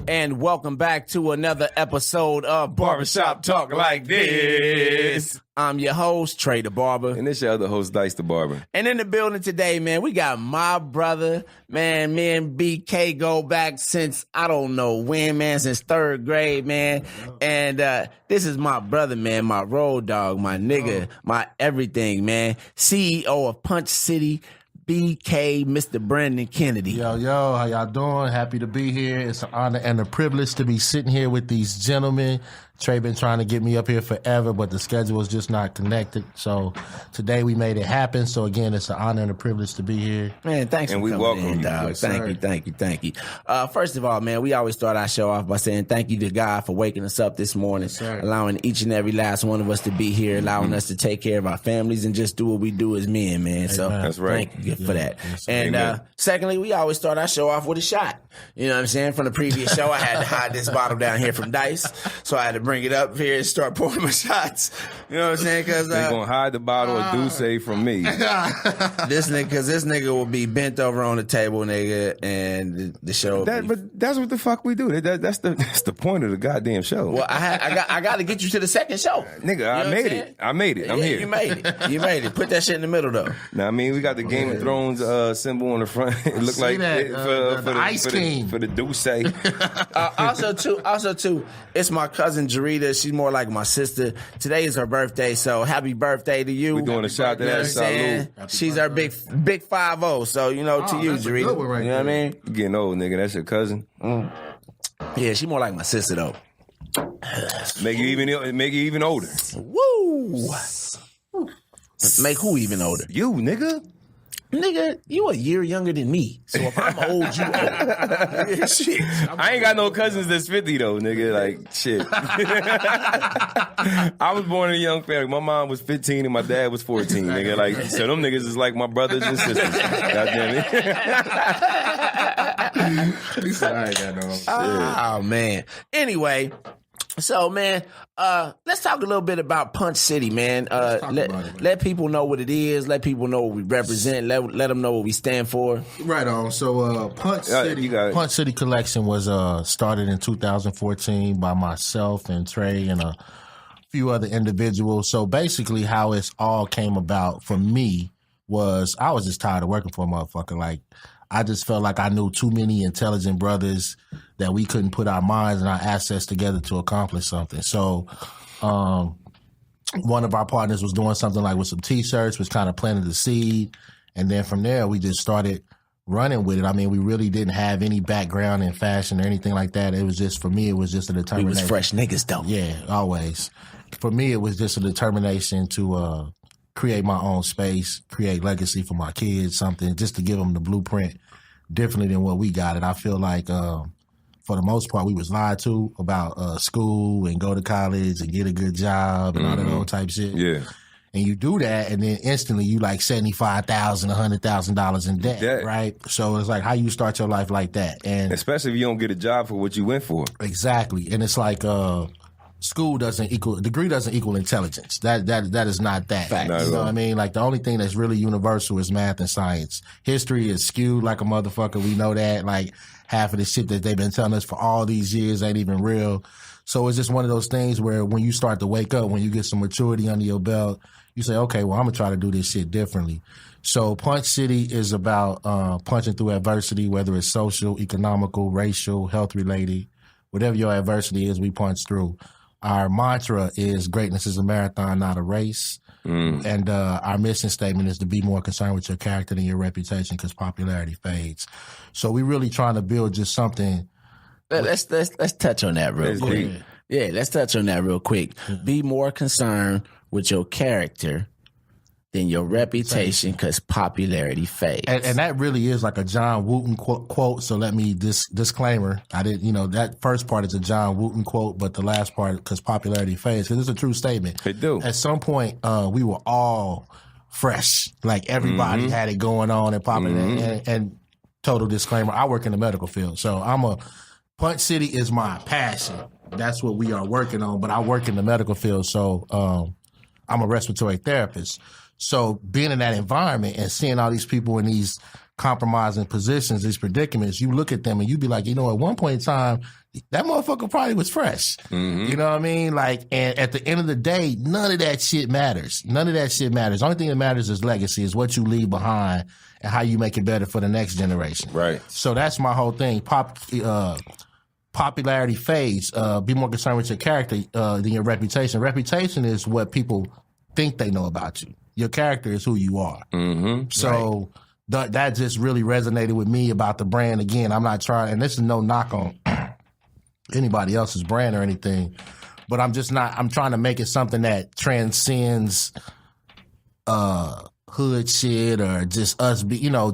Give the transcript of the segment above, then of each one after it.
And welcome back to another episode of Barbershop Talk Like This. I'm your host, Trey the Barber. And this your other host, Dice the Barber. And in the building today, man, we got my brother. Man, me and BK go back since, I don't know when, man, since third grade, man. And this is my brother, man, my road dog, my nigga, my everything, man. CEO of PUNCHcity, BK, Mr. Brandon Kennedy. Yo, how y'all doing? Happy to be here. It's an honor and a privilege to be sitting here with these gentlemen. Trey been trying to get me up here forever, but the schedule is just not connected. So today we made it happen. So again, it's an honor and a privilege to be here. Man, thanks for coming in, dog. Thank you. First of all, man, we always start our show off by saying thank you to God for waking us up this morning, allowing each and every last one of us to be here, allowing us to take care of our families and just do what we do as men, man. So that's right. Thank you for that. And secondly, we always start our show off with a shot. You know what I'm saying? From the previous show, I had to hide this bottle down here from Dice, so I had to bring it up here and start pouring my shots. You know what I'm saying? Because they're gonna hide the bottle of Douce from me. This nigga will be bent over on the table, nigga, and the show. But that's what the fuck we do. That's the point of the goddamn show. Well, I got to get you to the second show, nigga. You know I made it. I'm here. You made it. Put that shit in the middle though. Now I mean, we got the Game of Thrones symbol on the front. It looked like for the Ice King for the Douce. Also too, it's my cousin Jarita. She's more like my sister. Today is her birthday, so happy birthday to you. We're doing a shot to that. Salute. She's our big 5-0. So to you, Jarita. You know what I mean? You getting old, nigga. That's your cousin. Yeah, she's more like my sister though. Make you even older. Woo! Make who even older? You, nigga. Nigga, you a year younger than me. So if I'm old, you old. Shit. I ain't got no cousins that's 50 though, nigga. Like, shit. I was born in a young family. My mom was 15 and my dad was 14, nigga. Like, so them niggas is like my brothers and sisters. Goddamn it. I ain't got no. Oh, man. Anyway. So, man, let's talk a little bit about PUNCHcity, man. Let people know what it is. Let people know what we represent. Let them know what we stand for. Right on. So, PUNCHcity Collection was started in 2014 by myself and Trey and a few other individuals. So, basically, how it's all came about for me was I was just tired of working for a motherfucker. Like, I just felt like I knew too many intelligent brothers that we couldn't put our minds and our assets together to accomplish something. So one of our partners was doing something like with some T-shirts, which kind of planted the seed. And then from there, we just started running with it. I mean, we really didn't have any background in fashion or anything like that. It was just, for me, it was just a determination. We was fresh niggas, though. Yeah, always. For me, it was just a determination to create my own space, create legacy for my kids, something just to give them the blueprint differently than what we got. And I feel like for the most part, we was lied to about school and go to college and get a good job and all that old type shit. Yeah. And you do that, and then instantly you like $75,000, $100,000 in debt, right? So it's like, how you start your life like that? And especially if you don't get a job for what you went for. Exactly. And it's like degree doesn't equal intelligence. That is not that. Fact. You know what I mean? Like, the only thing that's really universal is math and science. History is skewed like a motherfucker. We know that. Like, half of the shit that they've been telling us for all these years ain't even real. So it's just one of those things where when you start to wake up, when you get some maturity under your belt, you say, okay, well, I'm gonna try to do this shit differently. So PUNCHcity is about punching through adversity, whether it's social, economical, racial, health related, whatever your adversity is, we punch through. Our mantra is greatness is a marathon, not a race. And our mission statement is to be more concerned with your character than your reputation, because popularity fades. So we really trying to build just something. Let's touch on that real quick. Yeah, let's touch on that real quick. Be more concerned with your character than your reputation, because popularity fades. And that really is like a John Wooten quote. So let me disclaimer. I didn't, that first part is a John Wooten quote, but the last part, because popularity fades, because it's a true statement. It do. At some point, we were all fresh. Like, everybody had it going on and popular. And total disclaimer, I work in the medical field. So PUNCHcity is my passion. That's what we are working on. But I work in the medical field. So I'm a respiratory therapist. So being in that environment and seeing all these people in these compromising positions, these predicaments, you look at them and you be like, you know, at one point in time, that motherfucker probably was fresh. You know what I mean? Like, and at the end of the day, none of that shit matters. None of that shit matters. The only thing that matters is legacy, is what you leave behind and how you make it better for the next generation. Right. So that's my whole thing. Popularity fades. Be more concerned with your character than your reputation. Reputation is what people think they know about you. Your character is who you are. So that just really resonated with me about the brand. Again, I'm not trying, and this is no knock on anybody else's brand or anything, but I'm trying to make it something that transcends hood shit or just us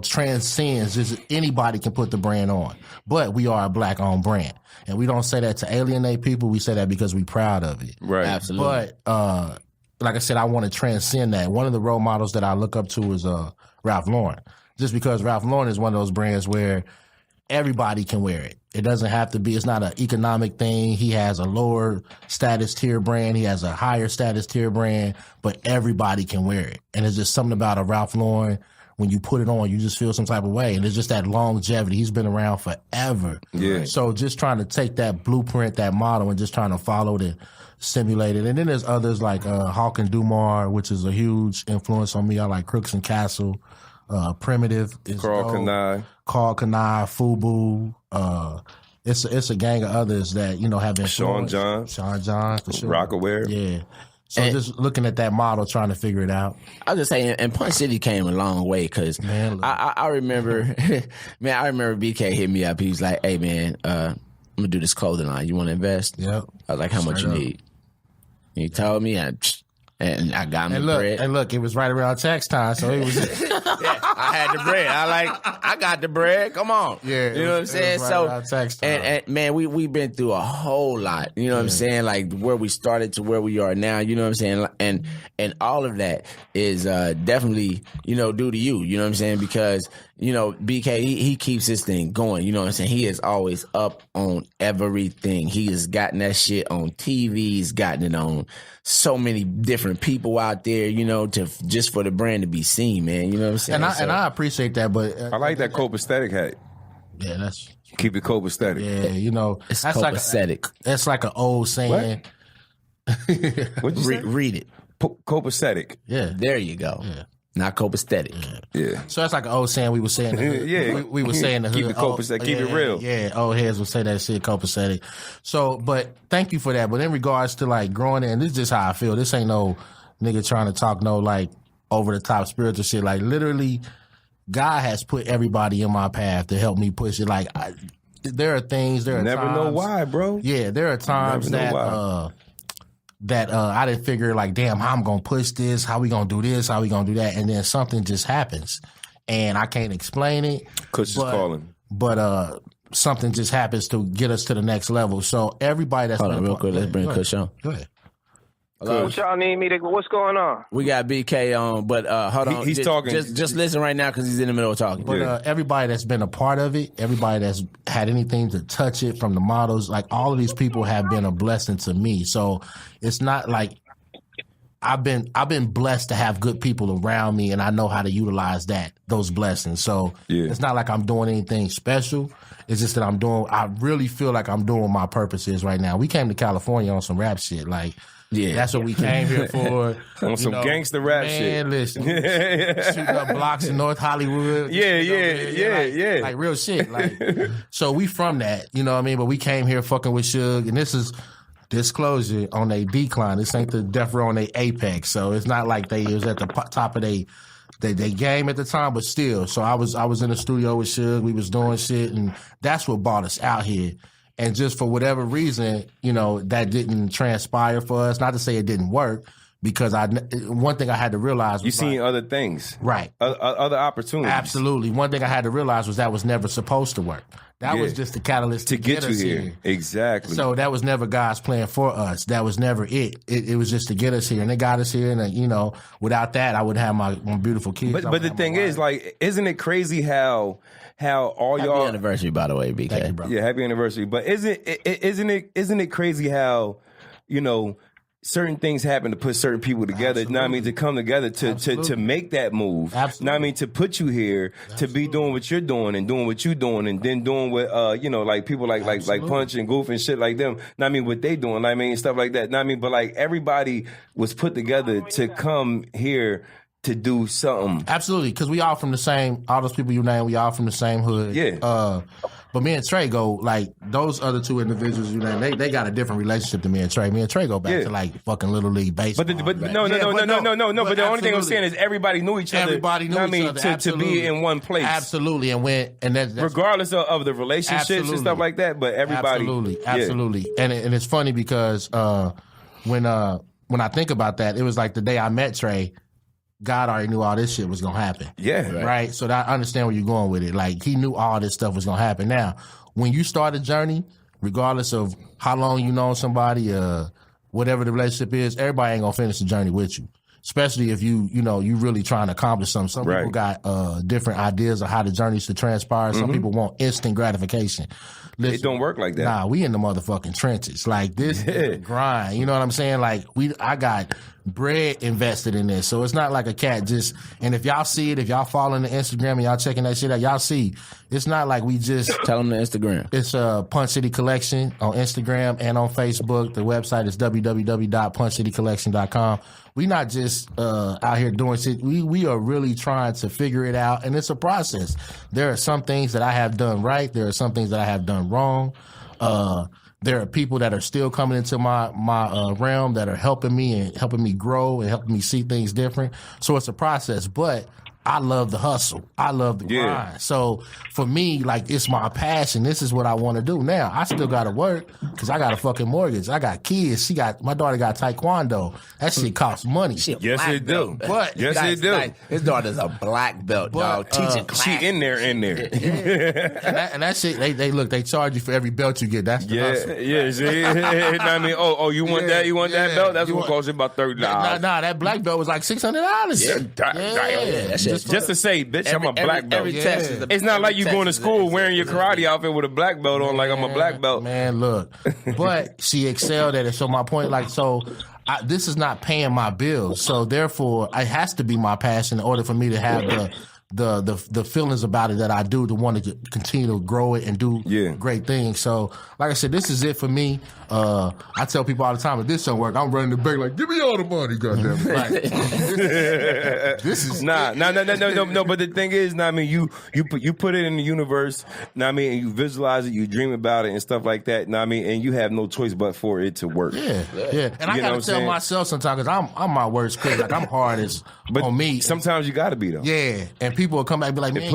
transcends. Just anybody can put the brand on. But we are a black owned brand. And we don't say that to alienate people. We say that because we're proud of it. Right. Absolutely. But like I said, I want to transcend that. One of the role models that I look up to is Ralph Lauren. Just because Ralph Lauren is one of those brands where everybody can wear it. It doesn't have to be, it's not an economic thing. He has a lower status tier brand. He has a higher status tier brand, but everybody can wear it. And it's just something about a Ralph Lauren. When you put it on, you just feel some type of way. And it's just that longevity. He's been around forever. Yeah. So just trying to take that blueprint, that model, and just trying to follow it, simulate it. And then there's others like Hawk and Dumar, which is a huge influence on me. I like Crooks and Castle. Primitive is Carl Kanai, Fubu. It's a gang of others that have been Sean John, for sure. Rockaware. Yeah. So just looking at that model, trying to figure it out. I was just saying, and Punch City came a long way because I remember, I remember BK hit me up. He was like, "Hey man, I'm gonna do this clothing line. You want to invest?" Yep. I was like, "How much you need?" And he told me, and I got him the bread. And look, it was right around tax time, so it was. I had the bread. I got the bread. Come on. Yeah. You know what I'm saying? Right around tax time. And man, we've been through a whole lot. You know what I'm saying? Like where we started to where we are now. You know what I'm saying? And all of that is definitely due to you. You know what I'm saying? Because BK he keeps this thing going. You know what I'm saying? He is always up on everything. He has gotten that shit on TV. He's gotten it on so many different people out there, just for the brand to be seen, man. You know what I'm saying? And I appreciate that, but I like that copacetic hat. Yeah, that's keep it copacetic. Yeah, it's that's copacetic. That's like an old saying. What'd you say? Read it. Copacetic. Yeah, there you go. Yeah. Not copacetic. Yeah. So that's like an old saying we were saying. We were saying the keep it copacetic. Keep it real. Yeah, old heads would say that shit copacetic. So, but thank you for that. But in regards to like growing in, this is just how I feel. This ain't no nigga trying to talk no like over the top spiritual shit. Like literally, God has put everybody in my path to help me push it. Like there are things. There are never times, know why, bro. Yeah, there are times that I didn't figure like, damn, how I'm gonna push this, how we gonna do this, how we gonna do that, and then something just happens, and I can't explain it. Kush is calling, but something just happens to get us to the next level. So everybody that's hold on real quick, let's bring Kush on. Go ahead. What y'all need me to? What's going on? We got BK on, but hold on. He's talking. Just listen right now because he's in the middle of talking. But everybody that's been a part of it, everybody that's had anything to touch it, from the models, like all of these people have been a blessing to me. So it's not like I've been blessed to have good people around me, and I know how to utilize those blessings. So it's not like I'm doing anything special. It's just that I really feel like I'm doing what my purpose is right now. We came to California on some rap shit, like. Yeah, that's what we came here for. On some gangster rap shit. Listen, shooting up blocks in North Hollywood. Yeah. Like real shit. Like, so we from that, you know what I mean? But we came here fucking with Suge, and this is disclosure on a decline. This ain't the death row on a apex. So it's not like they was at the top of they game at the time, but still. So I was in the studio with Suge. We was doing shit, and that's what brought us out here. And just for whatever reason, that didn't transpire for us. Not to say it didn't work, because one thing I had to realize was you seen other things, right? Other opportunities. Absolutely. One thing I had to realize was that was never supposed to work. That was just the catalyst to get us here. Exactly. So that was never God's plan for us. That was never it. It was just to get us here, and it got us here. And without that, I wouldn't have my beautiful kids. But the thing is, like, isn't it crazy how all happy y'all anniversary, by the way, BK. Thank you, bro. Yeah, happy anniversary. But isn't it crazy how certain things happen to put certain people together. Know what I mean, to come together to make that move. Absolutely. Know what I mean, to put you here to be doing what you're doing and doing what you're doing, and then doing what you know, like people like Punch and Goof and shit like them. Know what I mean, what they doing. Know what I mean, stuff like that. Know what I mean, but like everybody was put together to come here to do something. Absolutely, because we all from the same. All those people you name, we all from the same hood. Yeah. But me and Trey go, like, those other two individuals you name, they got a different relationship to me and Trey. Me and Trey go back to, like, fucking Little League baseball. But no. But the only thing I'm saying is everybody knew each other. Everybody knew each other. To be in one place. Absolutely. And that's regardless of the relationships and stuff like that, but everybody. Absolutely. And it's funny because when I think about that, it was like the day I met Trey, God already knew all this shit was going to happen. Yeah. Right? So I understand where you're going with it. Like, he knew all this stuff was going to happen. Now, when you start a journey, regardless of how long you know somebody, whatever the relationship is, everybody ain't going to finish the journey with you. Especially if you really trying to accomplish something. Some people got different ideas of how the journey should transpire. Some people want instant gratification. Listen, it don't work like that. Nah, we in the motherfucking trenches. Like, this is a grind. You know what I'm saying? Like, I got bread invested in this. So it's not like a cat just, and if y'all see it, if y'all follow the Instagram and y'all checking that shit out, y'all see, it's not like we just. Tell them the Instagram. It's PUNCHcity Collection on Instagram and on Facebook. The website is www.punchcitycollection.com. We not just out here doing shit. We are really trying to figure it out, and it's a process. There are some things that I have done right. There are some things that I have done wrong. There are people that are still coming into my realm that are helping me and helping me grow and helping me see things different. So it's a process, but I love the hustle. I love the grind. So for me, like, it's my passion. This is what I want to do. Now, I still got to work because I got a fucking mortgage. I got kids. My daughter got taekwondo. That shit costs money. Yes, it do. But yes, it do. Like, his daughter's a black belt, dog. Teaching class. She in there. Yeah. and that shit, they charge you for every belt you get. That's the hustle. Yeah, see? I mean, you want that? You want that belt? That's what costs you about $30. Nah, that black belt was like $600. That shit. Just to say, bitch, I'm a black belt. It's not like you going to school wearing your karate outfit with a black belt on, like I'm a black belt. Man, look. But she excelled at it. So my point, like, this is not paying my bills. So therefore, it has to be my passion in order for me to have the feelings about it that I do to want to continue to grow it and do great things. So, like I said, this is it for me. I tell people all the time, if this don't work, I'm running the bank like, give me all the money, goddamn it. Like, this is no. But the thing is, I mean, you put it in the universe. I mean, and you visualize it, you dream about it and stuff like that. I mean, and you have no choice but for it to work. Yeah. And I gotta tell myself sometimes, because I'm my worst critic. Like, I'm hard on me. Sometimes you gotta be though. Yeah, and people will come back and be like, man,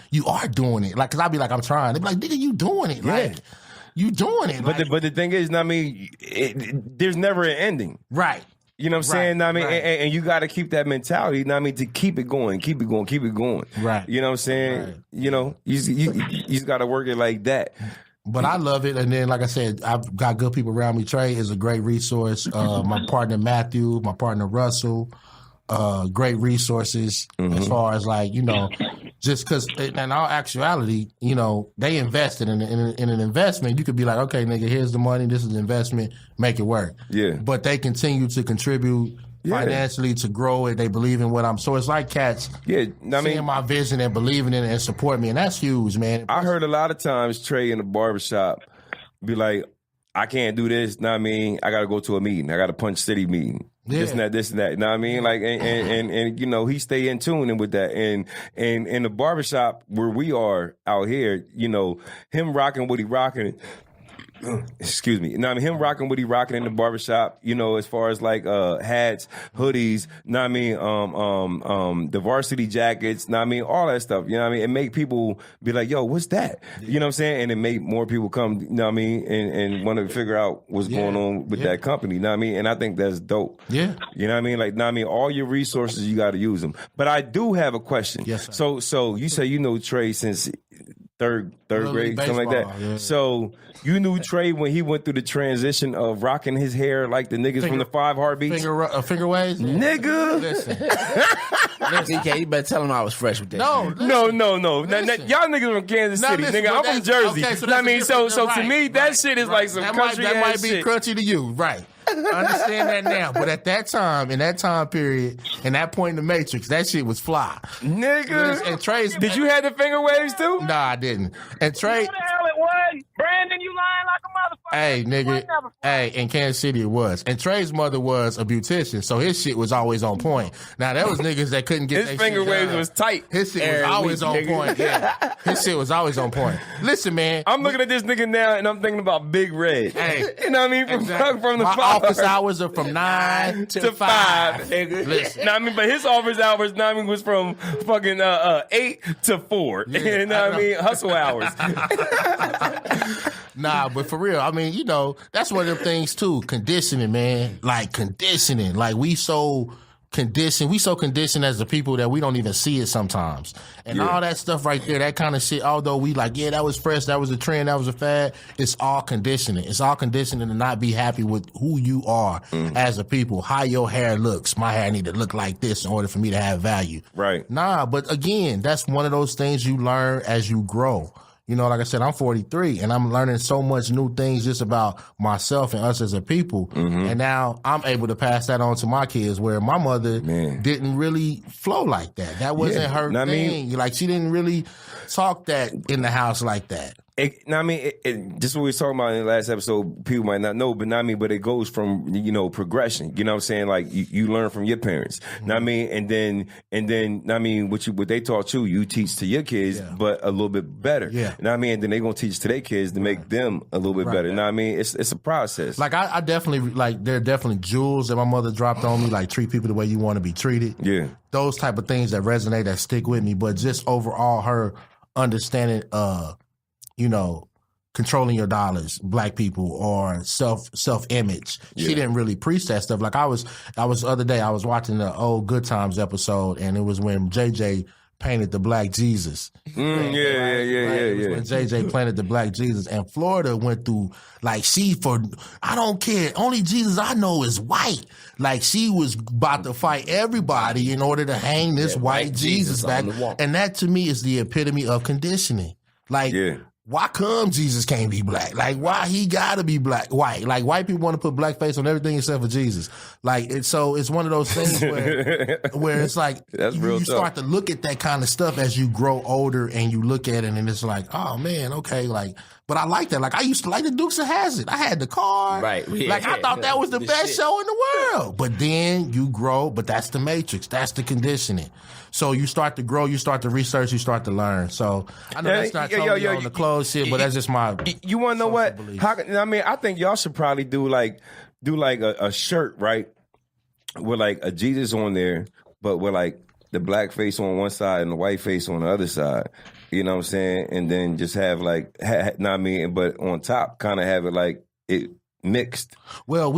you are doing it. Like, because I'll be like, I'm trying. They be like, nigga, you doing it. Like, you doing it. But the thing is, I mean, there's never an ending. Right. You know what I'm saying? I mean, and you got to keep that mentality. I mean, to keep it going. Right. You know what I'm saying? Right. You know, you just got to work it like that. But I love it. And then, like I said, I've got good people around me. Trey is a great resource. My partner, Matthew, my partner, Russell, great resources as far as, like, you know, just because in all actuality, you know, they invested in an investment. You could be like, okay, nigga, here's the money. This is the investment. Make it work. Yeah. But they continue to contribute financially to grow it. They believe in what I'm. So it's like cats seeing my vision and believing in it and support me. And that's huge, man. I heard a lot of times Trey in the barbershop be like, I can't do this. Know what I mean? I got to go to a meeting. I got a Punch City meeting. Yeah. This and that. Know what I mean? Like, and you know, he stay in tune with that. And in the barbershop where we are out here, you know, him rocking what he rocking. Excuse me. Now, I mean, him rocking what he rocking in the barbershop, you know, as far as like hats, hoodies, know what I mean, the varsity jackets, know what I mean, all that stuff, you know what I mean, and make people be like, yo, what's that? You know what I'm saying? And it make more people come, you know what I mean, and want to figure out what's going on with that company, you know what I mean? And I think that's dope. Yeah. You know what I mean? Like, know what I mean, all your resources, you got to use them. But I do have a question. Yes, sir. So you say you know Trey since third grade, something like that. Yeah. So you knew Trey when he went through the transition of rocking his hair like the niggas from the 5 Heartbeats? Finger waves? Yeah. Nigga! Listen. DK, you better tell him I was fresh with that. No. Y'all niggas from Kansas City, nigga. I'm from Jersey. Okay, so I mean, so right, to me, that shit is like some country that might be shit. crunchy to you, right? Understand that now. But at that time, in that time period, in that point in the Matrix, that shit was fly. Nigga. And Trey's... Did you have the finger waves too? Nah, I didn't. And Trey... Who the hell it was? Brandon, you lying like a motherfucker. Hey, nigga. Hey, in Kansas City it was. And Trey's mother was a beautician, so his shit was always on point. Now, there was niggas that couldn't get His finger waves was tight. His shit was always on point. Yeah. His shit was always on point. Listen, man. I'm looking at this nigga now and I'm thinking about Big Red. Hey. You know what I mean? From the My five. office hours are from 9 to 5. Nigga. Listen. Know what I mean? But his office hours, know what I mean, was from fucking 8 to 4. Yeah, You know what I mean? Hustle hours. Nah, but for real, I mean, you know, that's one of them things too. Conditioning, man. Like conditioning. Like we so conditioned as the people that we don't even see it sometimes. And all that stuff right there, that kind of shit, although we like, yeah, that was fresh, that was a trend, that was a fad, it's all conditioning. It's all conditioning to not be happy with who you are as a people, how your hair looks. My hair need to look like this in order for me to have value. Right. Nah, but again, that's one of those things you learn as you grow. You know, like I said, I'm 43 and I'm learning so much new things just about myself and us as a people. And now I'm able to pass that on to my kids where my mother didn't really flow like that. That wasn't her thing. Like she didn't really talk that in the house like that. Just what we was talking about in the last episode, people might not know, but but it goes from, you know, progression. You know what I'm saying? Like you learn from your parents. Know what I mean? And then what they taught you teach to your kids, but a little bit better. Yeah. Know what I mean? And then they're gonna teach to their kids to make them a little bit better. Know what I mean? It's a process. Like I definitely there are definitely jewels that my mother dropped on me, like treat people the way you want to be treated. Yeah. Those type of things that resonate, that stick with me. But just overall her understanding you know, controlling your dollars, black people, or self-image. She didn't really preach that stuff. Like I was the other day, I was watching the old Good Times episode, and it was when JJ painted the Black Jesus. When JJ planted the Black Jesus, and Florida went through, like, I don't care, only Jesus I know is white. Like, she was about to fight everybody in order to hang this white Jesus back. And that to me is the epitome of conditioning. Like, why come Jesus can't be black? Like, why he gotta be white? Like, white people want to put blackface on everything except for Jesus. Like, it's one of those things where it's like, you start to look at that kind of stuff as you grow older and you look at it and it's like, oh man, okay, like, but I like that. Like, I used to like the Dukes of Hazzard. I had the car. Right. Yeah, like, I thought that was the best show in the world. But then you grow, but that's the Matrix. That's the conditioning. So you start to grow, you start to research, you start to learn. So I know that's not totally on the clothes shit, but that's just my You want to know what? I think y'all should probably do like a shirt, right? With like a Jesus on there, but with like the black face on one side and the white face on the other side. You know what I'm saying? And then just have like, but on top, kind of have it like it mixed. Well,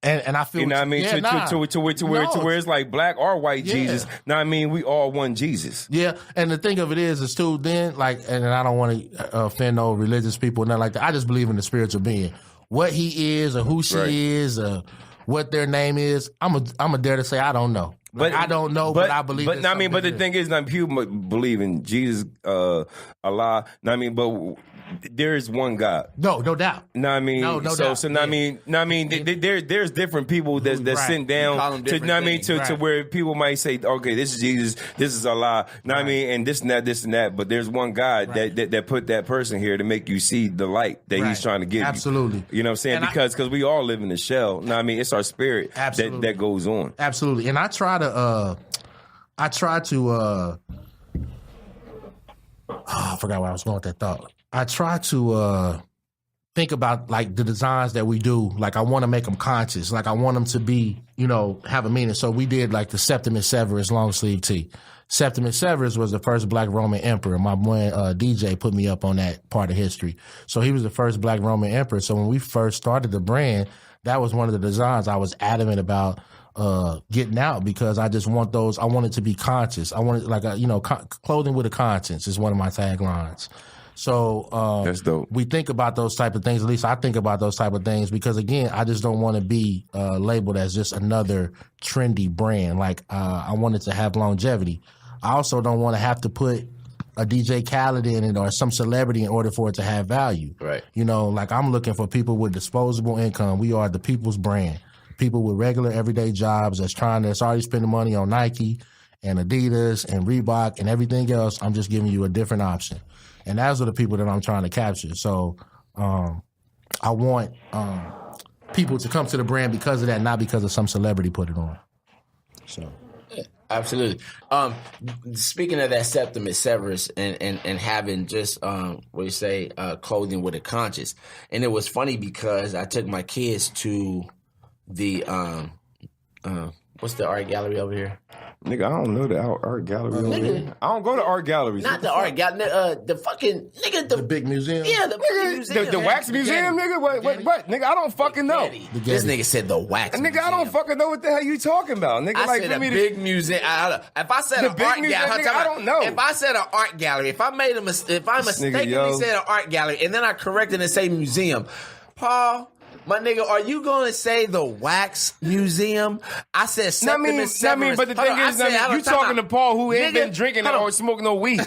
and I feel, you know what I mean, to where it's like black or white Jesus. Know what I mean, we all one Jesus. Yeah, and the thing of it is too. Then like, and I don't want to offend no religious people or nothing like that. I just believe in the spiritual being. What he is or who she is or what their name is, I'm a dare to say I don't know. But I don't know, but I believe. But the thing is, people believe in Jesus, Allah. But there is one God. No doubt. Know what I mean? No doubt. So there's different people that's sent down to, to where people might say, okay, this is Jesus, this is Allah. Know what I mean? And this and that. But there's one God that put that person here to make you see the light that He's trying to give you. Absolutely. You know what I'm saying? And because we all live in the shell. Know what I mean? It's our spirit that goes on. Absolutely. And I try to I forgot where I was going with that thought. I try to think about like the designs that we do. Like I want to make them conscious. Like I want them to be, have a meaning. So we did like the Septimus Severus long sleeve tee. Septimus Severus was the first black Roman emperor. My boy DJ put me up on that part of history. So he was the first black Roman emperor. So when we first started the brand, that was one of the designs I was adamant about getting out because I just want those. I want it to be conscious. I want it like clothing with a conscience is one of my taglines. So that's dope. We think about those type of things. At least I think about those type of things because again, I just don't want to be labeled as just another trendy brand. Like I want it to have longevity. I also don't want to have to put a DJ Khaled in it or some celebrity in order for it to have value. Right. You know, like I'm looking for people with disposable income. We are the people's brand. People with regular everyday jobs that's already spending money on Nike and Adidas and Reebok and everything else. I'm just giving you a different option. And those are the people that I'm trying to capture. So I want people to come to the brand because of that, not because of some celebrity put it on. So, yeah, absolutely. Speaking of that Septimus Severus and having just clothing with a conscience, and it was funny because I took my kids to the what's the art gallery over here? Nigga, I don't know the art gallery over here. I don't go to art galleries. Not the art gallery. The fucking nigga. the big museum. Yeah, the big museum. The wax museum, nigga? What? Nigga, I don't fucking know. This nigga said the wax. Nigga, I don't fucking know what the hell you talking about. Nigga, I said a big museum. If I said an art gallery, I don't know. If I said an art gallery, if I mistakenly said an art gallery, and then I corrected and say museum, Paul. My nigga, are you going to say the wax museum? I said Septimus Severus. But the thing is, you talking to Paul who ain't been drinking or smoking no weed. You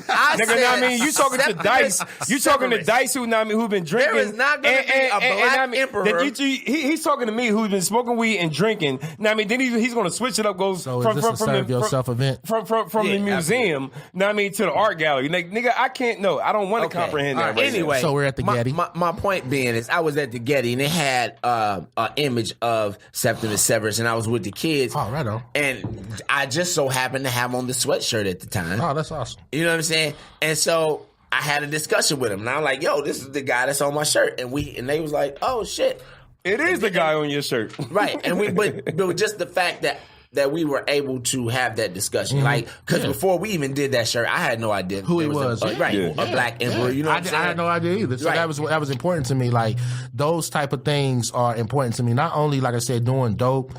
talking to Dice. You talking to Dice who been drinking. There is not going to be a black emperor. He's talking to me who's been smoking weed and drinking. Then he's going to switch it up. So is this a serve yourself event? From the museum, to the art gallery. Nigga, I can't know. I don't want to comprehend that right anyway, so we're at the Getty. My point being is I was at the Getty and it had an image of Septimus Severus, and I was with the kids. Oh, right on. And I just so happened to have on the sweatshirt at the time. Oh, that's awesome. You know what I'm saying? And so I had a discussion with him, and I'm like, "Yo, this is the guy that's on my shirt," and they was like, "Oh shit, it is the guy on your shirt." Right? And but just the fact that we were able to have that discussion. Like, because before we even did that shirt, I had no idea who he was. A black emperor. You know what I'm saying? I had no idea either. So that was important to me. Like, those type of things are important to me. Not only, like I said, doing dope,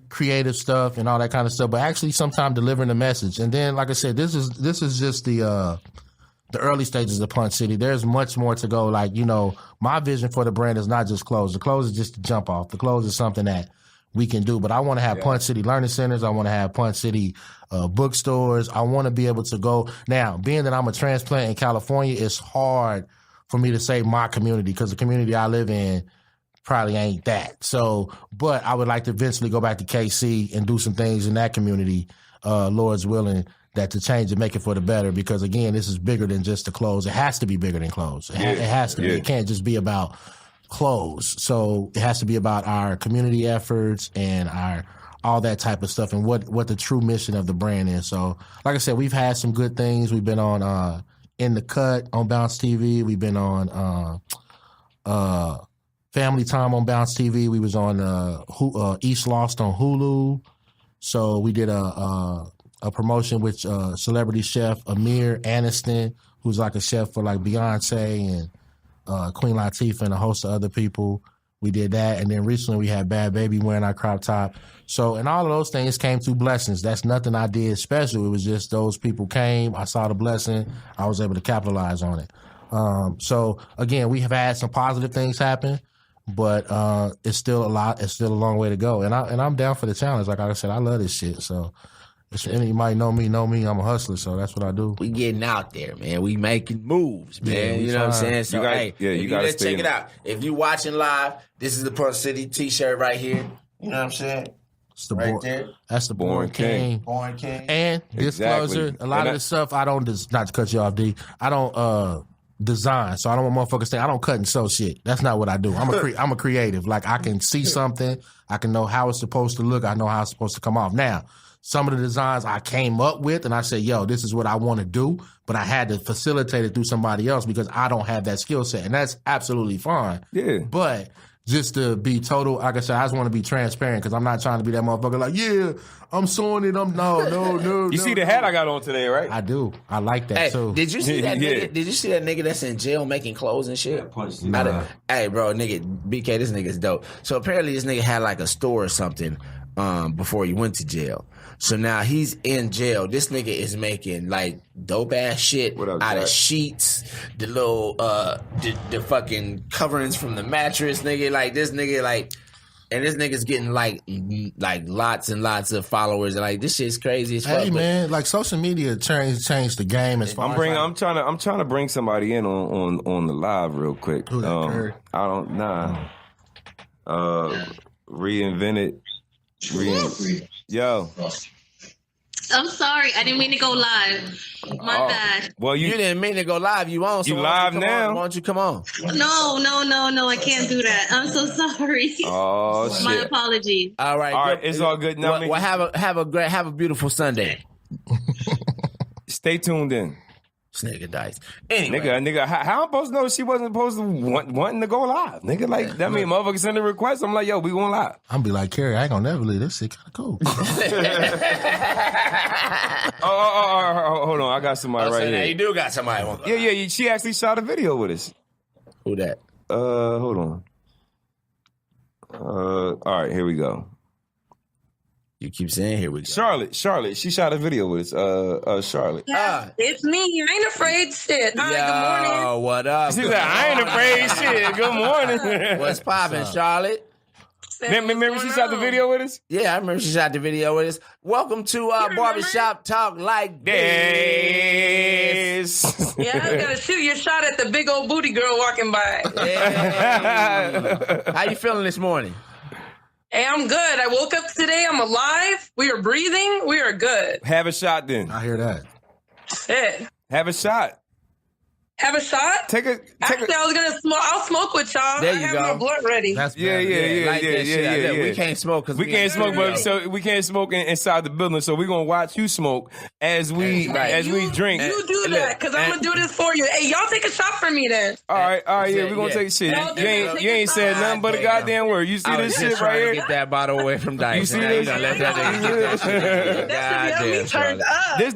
creative stuff and all that kind of stuff, but actually sometimes delivering a message. And then, like I said, this is just the early stages of Punch City. There's much more to go. Like, my vision for the brand is not just clothes. The clothes is just the jump off. The clothes is something that we can do, but I want to have Punch City Learning Centers. I want to have Punch City bookstores. I want to be able to go. Now, being that I'm a transplant in California, it's hard for me to say my community because the community I live in probably ain't that. So, but I would like to eventually go back to KC and do some things in that community, Lord's willing, that to change and make it for the better. Because again, this is bigger than just the clothes. It has to be bigger than clothes. It has to be. It can't just be about clothes. So it has to be about our community efforts and all that type of stuff and what the true mission of the brand is. So like I said, we've had some good things. We've been on In the Cut on Bounce TV. We've been on Family Time on Bounce TV. We was on East Lost on Hulu. So we did a promotion with celebrity chef Amir Aniston, who's like a chef for like Beyonce and Queen Latifah and a host of other people. We did that. And then recently we had Bad Baby wearing our crop top. So, and all of those things came through blessings. That's nothing I did special. It was just those people came. I saw the blessing. I was able to capitalize on it. So again, we have had some positive things happen, but it's still a long way to go. And I'm down for the challenge. Like I said, I love this shit. So if anybody know me, I'm a hustler, so that's what I do. We getting out there, man. We making moves, man. Yeah, you know what I'm saying? So, you gotta let's check it out. If you watching live, this is the Punch City t-shirt right here. You know what I'm saying? It's the right there. That's the Born King. Born King. And disclosure, a lot of the stuff I don't, not to cut you off, D, I don't design. So I don't want motherfuckers saying I don't cut and sew shit. That's not what I do. I'm a creative. Like, I can see something. I can know how it's supposed to look. I know how it's supposed to come off. Now, some of the designs I came up with and I said, yo, this is what I want to do, but I had to facilitate it through somebody else because I don't have that skill set. And that's absolutely fine. Yeah. But just to be total, like I said, I just want to be transparent because I'm not trying to be that motherfucker like, yeah, I'm sewing it. No. You see the hat I got on today, right? I do. I like that too. Did you see that nigga? Did you see that nigga that's in jail making clothes and shit? Hey, bro, nigga, BK, this nigga's dope. So apparently this nigga had like a store or something before he went to jail. So now he's in jail. This nigga is making like dope ass shit out of sheets, the little the fucking coverings from the mattress, nigga. Like this nigga, like, And this nigga's getting like lots and lots of followers. And like this shit's crazy as fuck. Hey man, like social media changed the game as far I'm trying to bring somebody in on the live real quick. Who that, Curry? I don't reinvented. Yo. I'm sorry, I didn't mean to go live. My bad. Well, you didn't mean to go live. You on? So you live now? Why don't you come on? No, I can't do that. I'm so sorry. Oh shit. My apologies. All right, it's all good. Now, well, have a beautiful Sunday. Stay tuned in. Nigga Dice. Anyway. Nigga, how I'm supposed to know she wasn't supposed to wanting to go live? Nigga, like, that mean motherfucker send a request. I'm like, yo, we going live. I'm be like, Carrie, I ain't gonna never leave this shit kind of cool. Hold on. I got somebody right here. You do got somebody. Yeah. She actually shot a video with us. Who that? Hold on. All right, here we go. You keep saying here we go. Charlotte. She shot a video with us. Charlotte. It's me. I ain't afraid shit. Hi, good morning. Oh, what up? She said, I ain't afraid shit. Good morning. What's poppin', Charlotte? Remember she shot the video with us? Yeah, I remember she shot the video with us. Welcome to Barbershop Talk Like This. Yeah, I was gonna shoot your shot at the big old booty girl walking by. Hey. How you feeling this morning? Hey, I'm good. I woke up today. I'm alive. We are breathing. We are good. Have a shot then. I hear that. Shit. Have a shot. Have a shot? Actually, I was gonna smoke. I'll smoke with y'all. There you I have go. my blunt ready. That's Yeah. We can't smoke because we can't smoke, but so we can't smoke inside the building. So we're gonna watch you smoke as we drink. You do that because I'm gonna do this for you. Hey, y'all take a shot for me then. All right, yeah, we're gonna take shit. You ain't said nothing but a goddamn word. You see this shit right here? Get that bottle away from Dice. You see this? Let that nigga get that shit. Turned up. This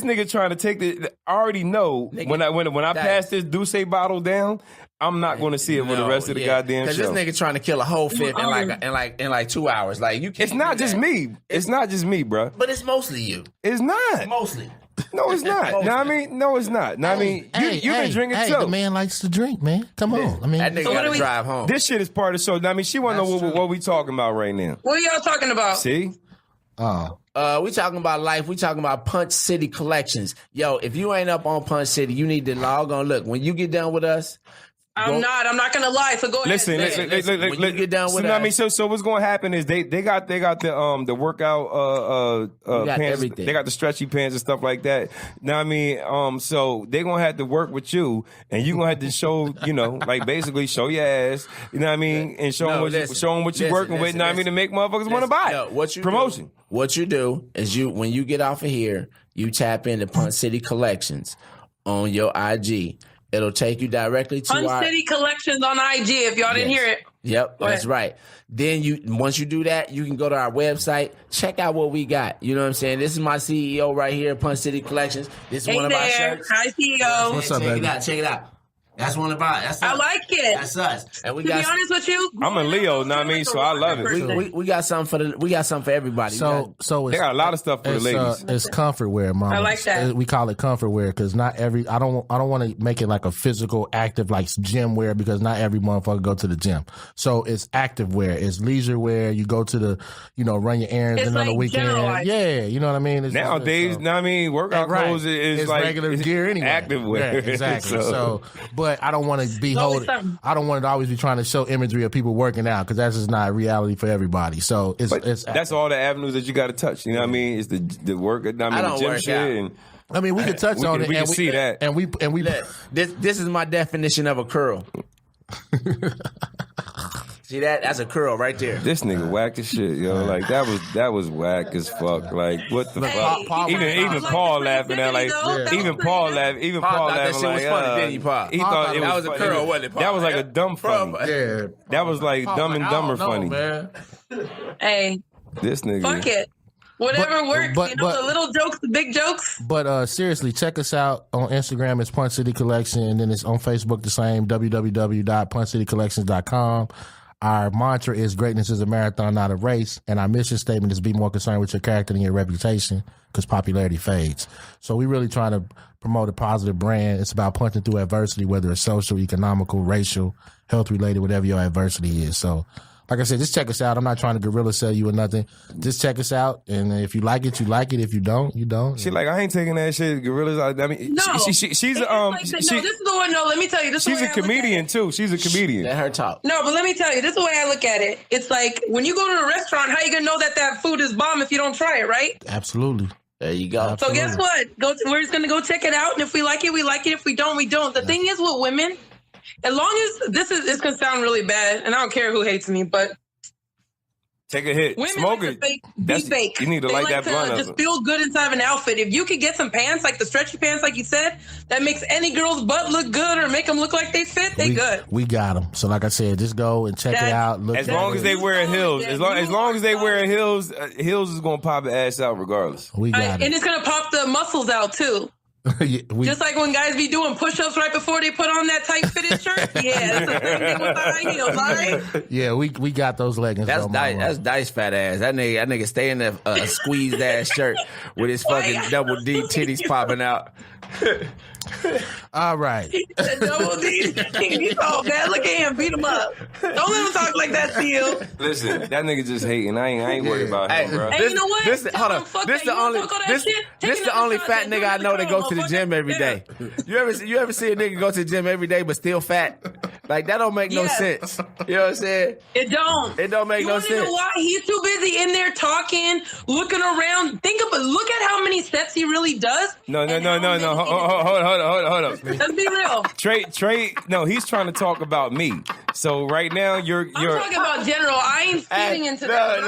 nigga trying to take the. I already know when I pass this Douce bottle down, I'm not going to see it for the rest of the goddamn show. Because this nigga trying to kill a whole fifth in like 2 hours. Like you can't. It's not just me. It's not just me, bro. But it's mostly you. It's not. Mostly. No, it's not. No, it's not. You been drinking too. The man likes to drink, man. Come on. I mean, that nigga gotta drive home. This shit is part of the show. She want to know what we talking about right now. What are y'all talking about? See? We talking about life. We talking about PUNCHcity Collections. Yo, if you ain't up on Punch City, you need to log on. Look, when you get done with us, I'm not gonna lie. So go ahead. Listen. When you get done with us, so what's going to happen is they got the workout got pants. everything. They got the stretchy pants and stuff like that. Know what I mean? So they gonna have to work with you, and you gonna have to show, like basically show your ass. You know what I mean? And show them what you're working with. Know what I mean? To make motherfuckers want to buy it. Promotion. What you do is when you get off of here, you tap into PUNCHcity Collections on your IG. It'll take you directly to PUNCHcity Collections on IG. If y'all didn't hear it. Yep, that's right. Then once you do that, you can go to our website, check out what we got. You know what I'm saying? This is my CEO right here, PUNChcity Collections. This is one of our shirts. Hi, CEO. What's up, baby? Check it out. That's one of our. That's us. I like it. That's us. And to be honest with you, I'm a Leo, know what I mean? So I love it. We got something for everybody. So they got a lot of stuff for the ladies. It's comfort wear, mama. I like that. We call it comfort wear because not every. I don't want to make it like a physical, active, like gym wear because not every motherfucker go to the gym. So it's active wear. It's leisure wear. You go to the, run your errands on the weekend. Yeah, you know what I mean. It's nowadays, know what I mean? Workout clothes is like regular gear anyway. Active wear, yeah, exactly. But I don't want to be holding. I don't want to always be trying to show imagery of people working out because that's just not reality for everybody. So it's that's all the avenues that you got to touch. You know what I mean? It's the work. the gym shit. And, we can touch on it. We can see that. And we. This is my definition of a curl. See that? That's a curl right there. This nigga whack as shit, yo. Like that was whack as fuck. Like what the fuck? Even Paul laughing at even Paul laughing. That shit was funny, didn't he, Paul? He thought that was a curl, wasn't it, Paul? That was like a dumb funny. Yeah, that was like Dumb and Dumber funny. Man. Hey, this nigga. Fuck it. Whatever works, the little jokes, the big jokes. But seriously, check us out on Instagram. It's PUNCHcity Collection, and then it's on Facebook the same, www.punchcitycollections.com. Our mantra is greatness is a marathon, not a race. And our mission statement is be more concerned with your character than your reputation because popularity fades. So we really trying to promote a positive brand. It's about punching through adversity, whether it's social, economical, racial, health related, whatever your adversity is. So like I said, just check us out. I'm not trying to guerrilla sell you or nothing. Just check us out, and if you like it, you like it. If you don't, you don't. She like, I ain't taking that shit. Gorillas. I mean, No. she's It's like this is the one. No, let me tell you. This she's is the a way I look at comedian it. too. She's a comedian. Let her talk. No, but let me tell you. This is the way I look at it. It's like when you go to a restaurant, how you gonna know that food is bomb if you don't try it, right? Absolutely. There you go. So guess what? We're just gonna go check it out, and if we like it, we like it. If we don't, we don't. The thing is with women, as long as it's gonna sound really bad, and I don't care who hates me, but Take a hit. women Smoke like it. to be fake. You need to They light that blunt up. just feel good inside of an outfit. If you could get some pants, like the stretchy pants, like you said, that makes any girl's butt look good or make them look like they fit, they good. We got them. So like I said, just go and check it out. Look As at long it. as they wear heels, as long as they wear heels, heels is gonna pop the ass out regardless. We got And it's gonna pop the muscles out too. it. Just like when guys be doing push-ups right before they put on that tight fitted shirt. Yeah, that's the same thing with the high heels, all right? Yeah, we got those leggings. That's though, Dice. mama. That's Dice fat ass. That nigga stay in a squeezed ass shirt with his fucking double D titties popping out. All right. Double D. He's all bad. Look at him. Beat him up. Don't let him talk like that to you. Listen, that nigga just hating. I ain't worried about him, bro. Hey, you know what? Hold on. This the only fat nigga I know that goes to the gym every day. You ever see a nigga go to the gym every day but still fat? Like that don't make no sense. You know what I'm saying? It don't. It don't make no sense. You know why? He's too busy in there talking, looking around. Look at how many steps he really does. No. Hold up. Let's be real. Trey, no, he's trying to talk about me. So right now you're I'm talking about general. I ain't fitting into that.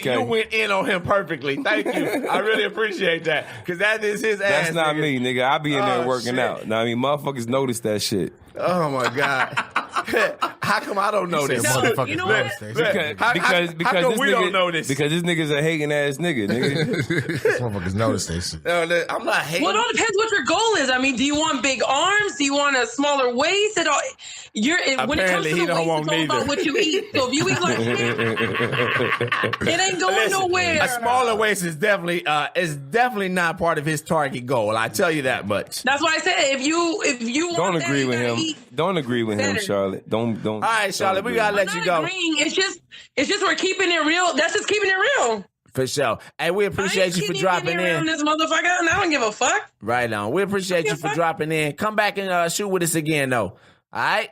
You went in on him perfectly. Thank you. I really appreciate that because that is his ass. That's not me, nigga. I be in there working shit. out. Now I mean, motherfuckers notice that shit. Oh my god. How come I don't know this? Motherfuckers you know notice what? that. Because how come this we nigga, don't know this? Because this nigga's a hating ass nigga. These motherfuckers notice that shit. No, I'm not hating. Well, it all depends what your goal is. I mean, do you want big arms? Do you want a smaller waist? When it comes Apparently, to he the don't waist, want it's all neither. about what you eat. So if you eat like shit, it ain't going nowhere. A smaller waist is definitely not part of his target goal. I tell you that much. That's why I said if you want Don't that, agree you with gotta him. eat. Don't agree with him, better. Charlotte. Don't. All right, Charlotte, we gotta let I'm you not go. agreeing. It's just we're keeping it real. That's just keeping it real. For sure. Hey, we appreciate you for dropping in. This motherfucker, and I don't give a fuck. Right on. We appreciate you for dropping in. Come back and shoot with us again, though. All right?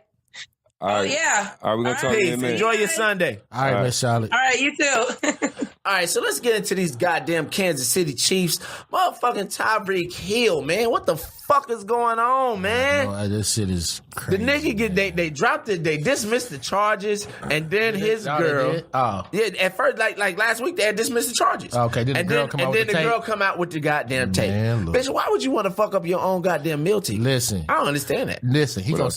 All right. Yeah. All right, we're gonna talk to you in Peace. a minute. Enjoy your Sunday. All right, Miss Charlotte. All right, you too. All right, so let's get into these goddamn Kansas City Chiefs. Motherfucking Tyreek Hill, man. What the fuck is going on, man? No, this shit is crazy. The nigga they dropped it, they dismissed the charges, and then his Oh, they girl. did? Oh. Yeah, at first, like last week, they had dismissed the charges. Okay, then the girl come out with the tape? girl come out with the goddamn tape. Man, look. Bitch, why would you want to fuck up your own goddamn meal ticket? Listen. I don't understand that. Listen, he gonna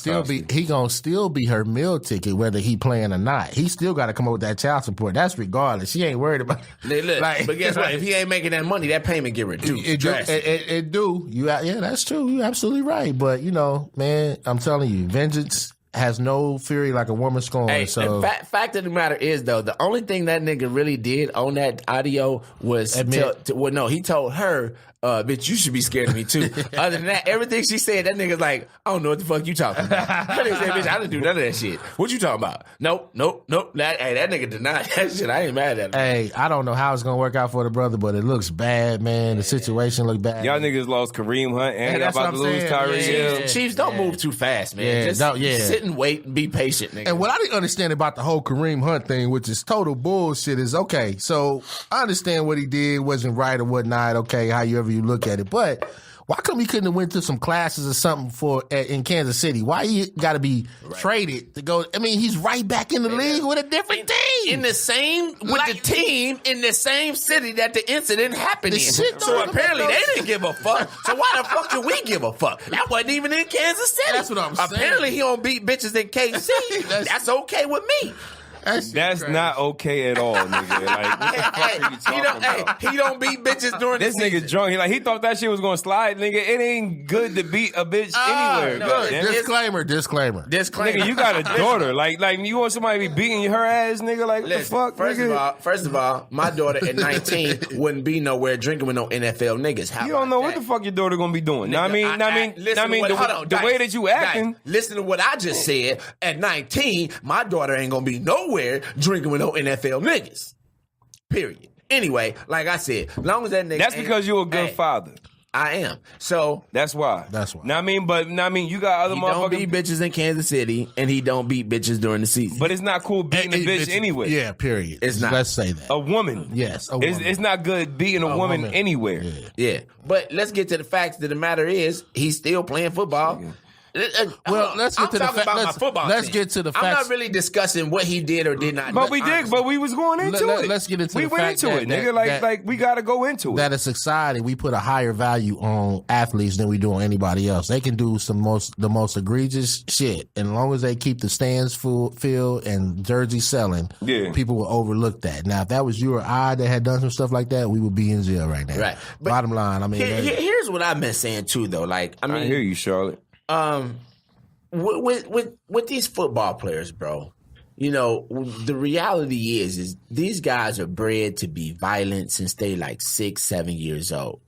still be her meal ticket whether he playing or not. He still got to come up with that child support. That's regardless. She ain't worried about. Look, but guess what? If he ain't making that money, that payment get reduced. It do. Yeah, that's true. You're absolutely right. But you know, man, I'm telling you, vengeance has no fury like a woman scorned. Hey, so fact of the matter is, though, the only thing that nigga really did on that audio was he told her, bitch, you should be scared of me too. Other than that, everything she said, that nigga's like, I don't know what the fuck you talking about. That nigga said, bitch, I didn't do none of that shit. What you talking about? Nope. That nigga denied that shit. I ain't mad at him. hey, I don't know how it's gonna work out for the brother, but it looks bad, man. The situation look bad. Y'all niggas lost Kareem Hunt and y'all that's about what to I'm lose saying. Tyreek Hill. Chiefs, don't move too fast, man. Just sit and wait and be patient, nigga. And what I didn't understand about the whole Kareem Hunt thing, which is total bullshit, is okay. So I understand what he did wasn't right or whatnot. Okay, however you look at it, but why come he couldn't have went to some classes or something in Kansas City? Why he got to be traded to go? I mean, he's right back in the league with a different team. In the same team in the same city that the incident happened in. shit So don't apparently make no they didn't give a fuck. So why the fuck should we give a fuck? That wasn't even in Kansas City. That's what I'm saying. Apparently he don't beat bitches in KC. That's okay with me. That's not okay at all, nigga. Like, what the fuck are you talking about? He don't beat bitches during This the season. nigga drunk. He thought that shit was gonna slide, nigga. It ain't good to beat a bitch anywhere. no, goddamn. Disclaimer. Disclaimer. Nigga, you got a daughter. Like you want somebody to be beating her ass, nigga? Like, what the fuck, nigga? First of all, my daughter at 19 wouldn't be nowhere drinking with no NFL niggas. How You don't about know that? what the fuck your daughter gonna be doing. Nigga, The way that you acting. Dice, listen to what I just said. At 19, my daughter ain't gonna be nowhere drinking with no NFL niggas. Period. Anyway, like I said, long as that nigga. That's because you're a good father. I am. So That's why. Now I mean, you got other he don't beat motherfuckers. bitches in Kansas City, and he don't beat bitches during the season. But it's not cool beating a bitch anyway. Yeah, period. It's not. Let's say that. A woman. Yes, a woman. It's not good beating a woman anywhere. Yeah, but let's get to the facts of the matter is he's still playing football. Well, let's get to the talking about my football let's team. get to the I'm facts. not really discussing what he did or did not. But we did. But we was going into it. Let's get into we the went fact into that- it, nigga. that- Like we got to go into it. That as society, we put a higher value on athletes than we do on anybody else. They can do the most egregious shit, and as long as they keep the stands filled and jerseys selling, people will overlook that. Now, if that was you or I that had done some stuff like that, we would be in jail right now. Right. But bottom line, I mean, here's what I've been saying too, though. Like, I hear you, Charlotte. With these football players, bro, you know, the reality is these guys are bred to be violent since they like 6, 7 years old.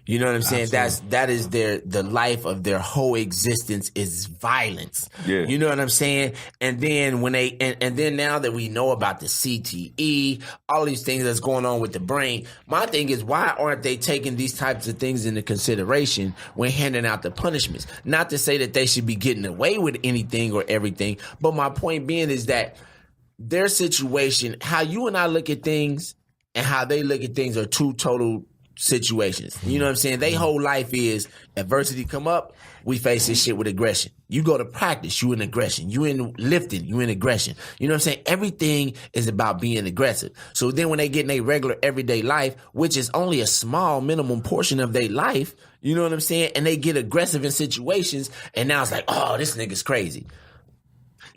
You know what I'm saying? Absolutely. That is the life of their whole existence is violence. Yeah. You know what I'm saying? And then when they and then now that we know about the CTE, all these things that's going on with the brain, my thing is why aren't they taking these types of things into consideration when handing out the punishments? Not to say that they should be getting away with anything or everything, but my point being is that their situation, how you and I look at things and how they look at things are two total situations. You know what I'm saying? They whole life is adversity come up, we face this shit with aggression. You go to practice, you in aggression. You in lifting, you in aggression. You know what I'm saying? Everything is about being aggressive. So then when they get in their regular everyday life, which is only a small minimum portion of their life, you know what I'm saying? And they get aggressive in situations, and now it's like, oh, this nigga's crazy.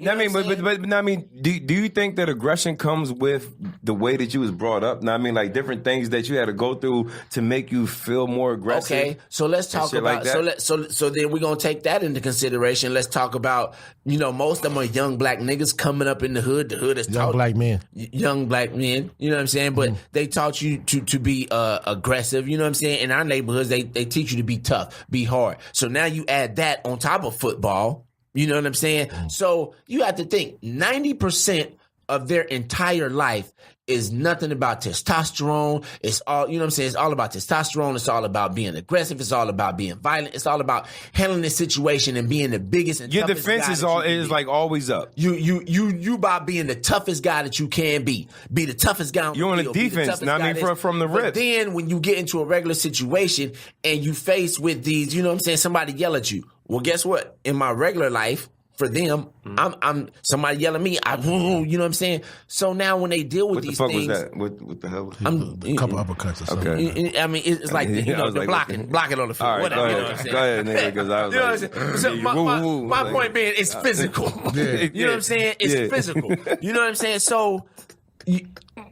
I mean, but I mean, do you think that aggression comes with the way that you was brought up? I mean, like different things that you had to go through to make you feel more aggressive. Okay, so let's talk about so then we're gonna take that into consideration. Let's talk about, you know, most of them are young black niggas coming up in the hood. The hood is young black men. Young black men, you know what I'm saying? But they taught you to be aggressive, you know what I'm saying? In our neighborhoods, they teach you to be tough, be hard. So now you add that on top of football. You know what I'm saying? So you have to think 90% of their entire life is nothing about testosterone. It's all, you know what I'm saying? It's all about testosterone. It's all about being aggressive. It's all about being violent. It's all about handling the situation and being the biggest and your toughest defense guy is like always up. You about being the toughest guy that you can be. Be the toughest guy on You're on the the field. Be defense. toughest I mean, guy from the But rip. then when you get into a regular situation and you face with these, you know what I'm saying? Somebody yell at you. Well, guess what? In my regular life, for them, I'm somebody yelling at me. You know what I'm saying? So now when they deal with What the these fuck things, was that? What the hell was that? A couple uppercuts or something. Okay. I mean, it's like you I know, was the like, blocking on the field. All right, Whatever. go You know ahead. what I'm saying? Go ahead, nigga, because I was You know like, what I'm saying? So my point being, it's physical. You know what I'm saying? It's physical. You know what I'm saying? So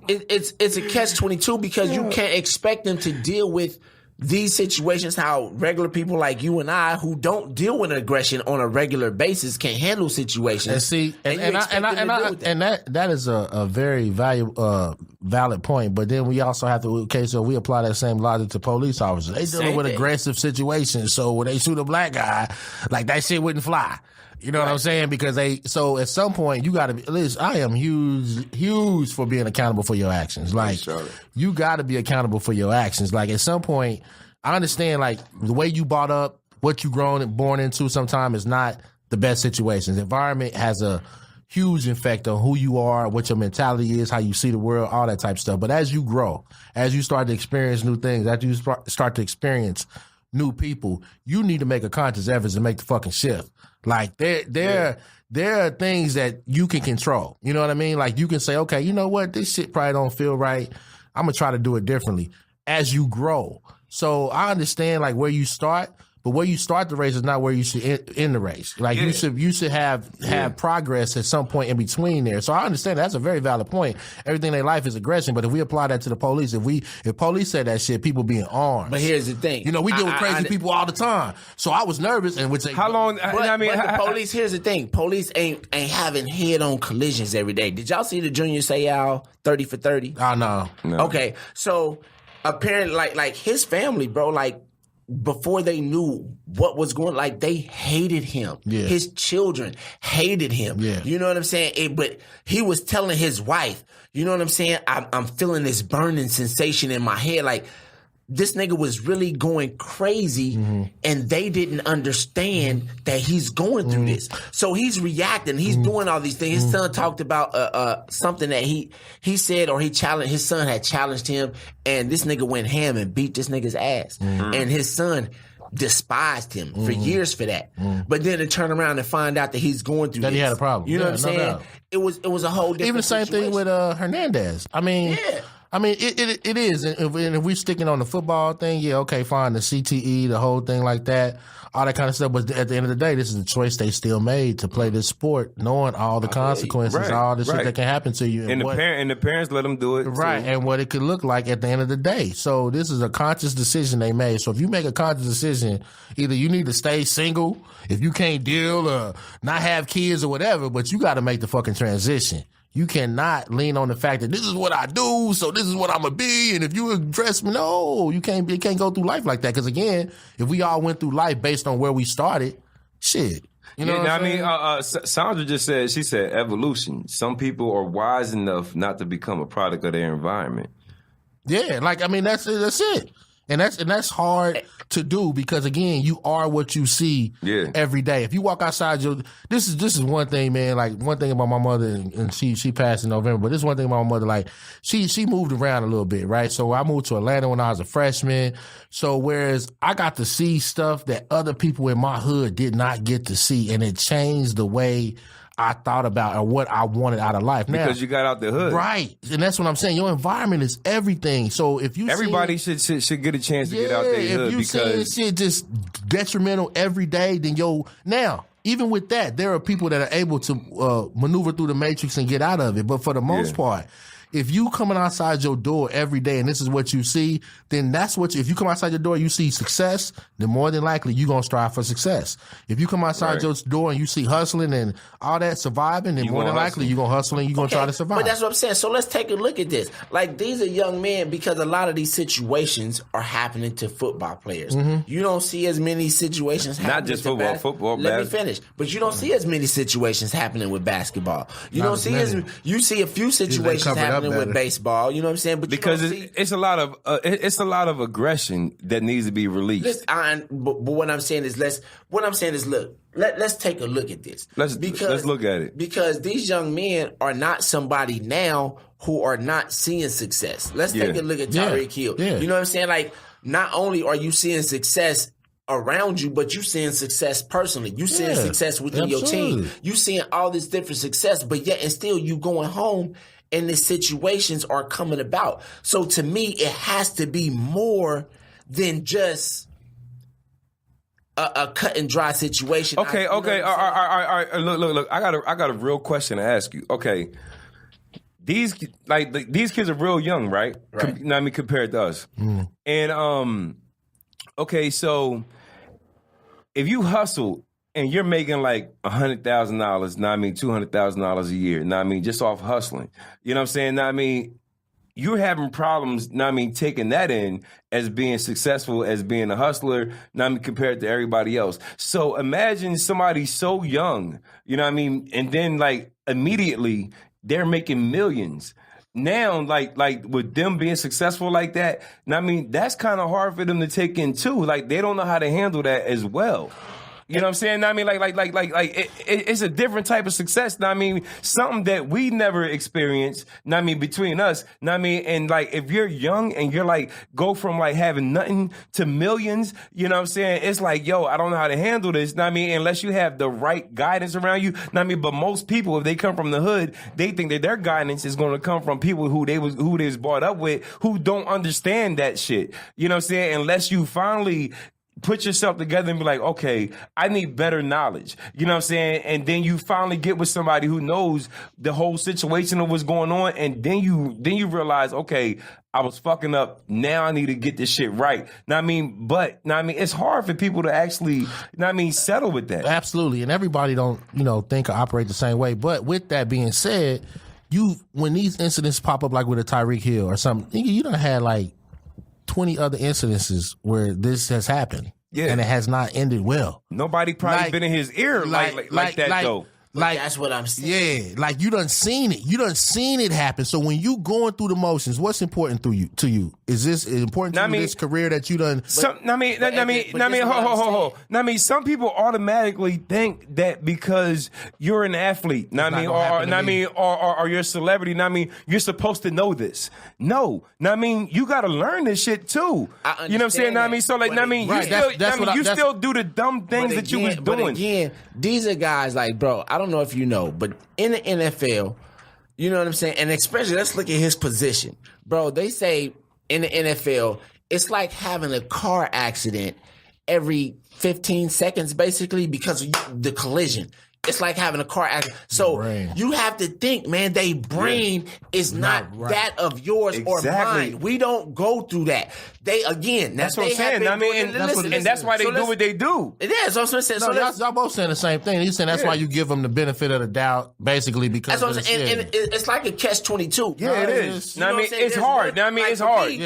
it's a catch-22 because you can't expect them to deal with these situations how regular people like you and I who don't deal with aggression on a regular basis can handle situations. And see, that is a very valid point. But then we also have to, so we apply that same logic to police officers. They dealing with aggressive situations, so when they shoot a black guy, like that shit wouldn't fly. You know what I'm saying? Because so at some point you got to be, at least I am huge for being accountable for your actions. Like you got to be accountable for your actions. Like at some point, I understand like the way you brought up, what you grown and born into sometimes is not the best situations. The environment has a huge effect on who you are, what your mentality is, how you see the world, all that type of stuff. But as you grow, as you start to experience new things, as you start to experience new people, you need to make a conscious effort to make the fucking shift. Like there are things that you can control. You know what I mean? Like you can say, okay, you know what? This shit probably don't feel right. I'm gonna try to do it differently as you grow. So I understand like where you start, but but where you start the race is not where you should end the race. Like you should have progress at some point in between there. So I understand that's a very valid point. Everything in their life is aggression, but if we apply that to the police, if police said that shit, people being armed. But here's the thing. You know, we deal with crazy people all the time. So I was nervous and would say, how long? But the police. Here's the thing. Police ain't having head-on collisions every day. Did y'all see the Junior Seau 30 for 30? Oh no. Okay, so apparently, like his family, bro, like before they knew what was going, like they hated him. Yeah. His children hated him. Yeah. You know what I'm saying? But he was telling his wife, you know what I'm saying? I'm feeling this burning sensation in my head, like. This nigga was really going crazy, and they didn't understand that he's going through this. So he's reacting. He's doing all these things. His son talked about something that he said, or he challenged. His son had challenged him, and this nigga went ham and beat this nigga's ass. And his son despised him for years for that. But then to turn around and find out that he's going through that this. he had a problem. You know what I'm no saying? doubt. It was a whole different Even the same situation. thing with Hernandez. I mean, it is. And if we're sticking on the football thing, yeah, okay, fine. The CTE, the whole thing like that, all that kind of stuff. But at the end of the day, this is a choice they still made to play this sport, knowing all the consequences, all the shit that can happen to you. And the parents let them do it. Right, too. and what it could look like at the end of the day. So this is a conscious decision they made. So if you make a conscious decision, either you need to stay single, if you can't deal or not have kids or whatever, but you got to make the fucking transition. You cannot lean on the fact that this is what I do, so this is what I'm gonna be. And if you address me, no, you can't go through life like that. Because again, if we all went through life based on where we started, shit. You know what I'm saying? Sandra just said, she said evolution. Some people are wise enough not to become a product of their environment. Yeah, like, I mean, that's it. And that's hard to do because again, you are what you see every day. If you walk outside this is one thing, man. Like one thing about my mother, and she passed in November. But this one thing about my mother, like she moved around a little bit, right? So I moved to Atlanta when I was a freshman. So whereas I got to see stuff that other people in my hood did not get to see, and it changed the way I thought about or what I wanted out of life. Now, because you got out the hood. Right. And that's what I'm saying. Your environment is everything. So if you everybody should get a chance to get out their hood. If you see shit just detrimental every day, then now, even with that, there are people that are able to maneuver through the matrix and get out of it. But for the most part, if you coming outside your door every day and this is what you see, then that's what if you come outside your door, you see success, then more than likely you're going to strive for success. If you come outside your door and you see hustling and all that surviving, then more than likely you're going to hustle and you're going to try to survive. But that's what I'm saying. So let's take a look at this. Like, these are young men because a lot of these situations are happening to football players. You don't see as many situations happening. Not just football. Let me finish. But you don't see as many situations happening with basketball. You see a few situations happening with baseball, you know what I'm saying? But because it's a lot of aggression that needs to be released. But what I'm saying is look, let's take a look at this. Let's look at it. Because these young men are not somebody now who are not seeing success. Let's take a look at Tyreek Hill. Yeah. You know what I'm saying? Like, not only are you seeing success around you, but you seeing success personally. You seeing success within your team. You seeing all this different success, but yet and still you going home and the situations are coming about. So to me, it has to be more than just a cut and dry situation. Okay. All right. Look. I got a real question to ask you. Okay, these kids are real young, right? Compared to us. And okay, so if you hustle and you're making like $100,000, $200,000 a year, just off hustling. You know what I'm saying? You're having problems, taking that in as being successful, as being a hustler, compared to everybody else. So imagine somebody so young, and then like immediately they're making millions. Now, like with them being successful like that, that's kind of hard for them to take in too. Like they don't know how to handle that as well. You know what I'm saying? It's a different type of success. Something that we never experienced. Between us. And like if you're young and you're like go from like having nothing to millions. You know what I'm saying? It's like, yo, I don't know how to handle this. Unless you have the right guidance around you. But most people, if they come from the hood, they think that their guidance is going to come from people who they was brought up with, who don't understand that shit. You know what I'm saying? Unless you finally put yourself together and be like, okay, I need better knowledge. You know what I'm saying? And then you finally get with somebody who knows the whole situation of what's going on, and then you realize, okay, I was fucking up. Now I need to get this shit right. It's hard for people to actually, settle with that. Absolutely. And everybody don't, think or operate the same way. But with that being said, when these incidents pop up, like with a Tyreek Hill or something, you done had like 20 other incidences where this has happened. Yeah. And it has not ended well. Nobody probably been in his ear like that though. Like that's what I'm saying. Yeah, like you done seen it. You done seen it happen. So when you going through the motions, what's important to you? Is this important to you, this career that you done? Some people automatically think that because you're an athlete, or you're a celebrity, you're supposed to know this. No, you got to learn this shit too. You know what I'm saying? So you still do the dumb things that you was doing. But again, these are guys like, bro, I don't know if you know, but in the NFL, you know what I'm saying? And especially, let's look at his position. Bro, they say in the NFL, it's like having a car accident every 15 seconds, basically, because of the collision. It's like having a car accident. So you have to think, man, they brain is not that of yours or mine. We don't go through that. That's what I'm saying. And that's why they do what they do. It is. That's what I'm saying. Y'all both saying the same thing. You're saying that's why you give them the benefit of the doubt, basically, because that's what I'm saying. And it's like a catch-22. Yeah, it is. It's hard. It's hard.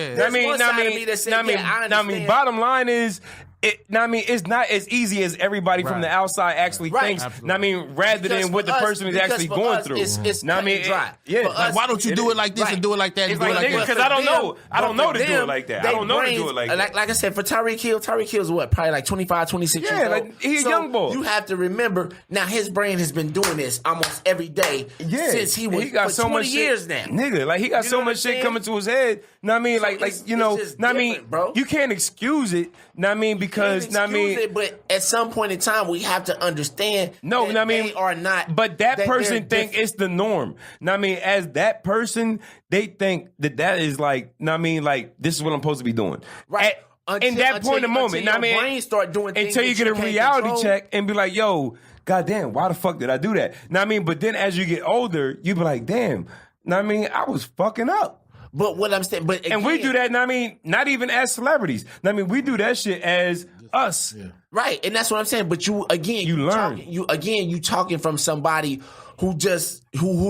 Bottom line is, it's not as easy as everybody from the outside actually thinks. Rather than what the person is actually going through. It's dry. Yeah. Like, why don't you do it like this and do it like that? Because I don't know. I don't know to do it like that. I don't know to do it like that. Like I said, for Tyreek Hill's what? Probably like 25, 26 years old. Like he's a young boy. You have to remember, now his brain has been doing this almost every day since he was got for so 20 much years now. Nigga, like he got so much shit coming to his head. You can't excuse it. Because but at some point in time, we have to understand. They are not. But that person think it's the norm. As that person, they think that is like. This is what I'm supposed to be doing. Right. In that point in the moment, brain start doing things until you get a reality check and be like, yo, goddamn, why the fuck did I do that? But then as you get older, you be like, damn, I was fucking up. But what I'm saying, and we do that. Not even as celebrities. We do that shit as us, right? And that's what I'm saying. But you learn. You talking from somebody who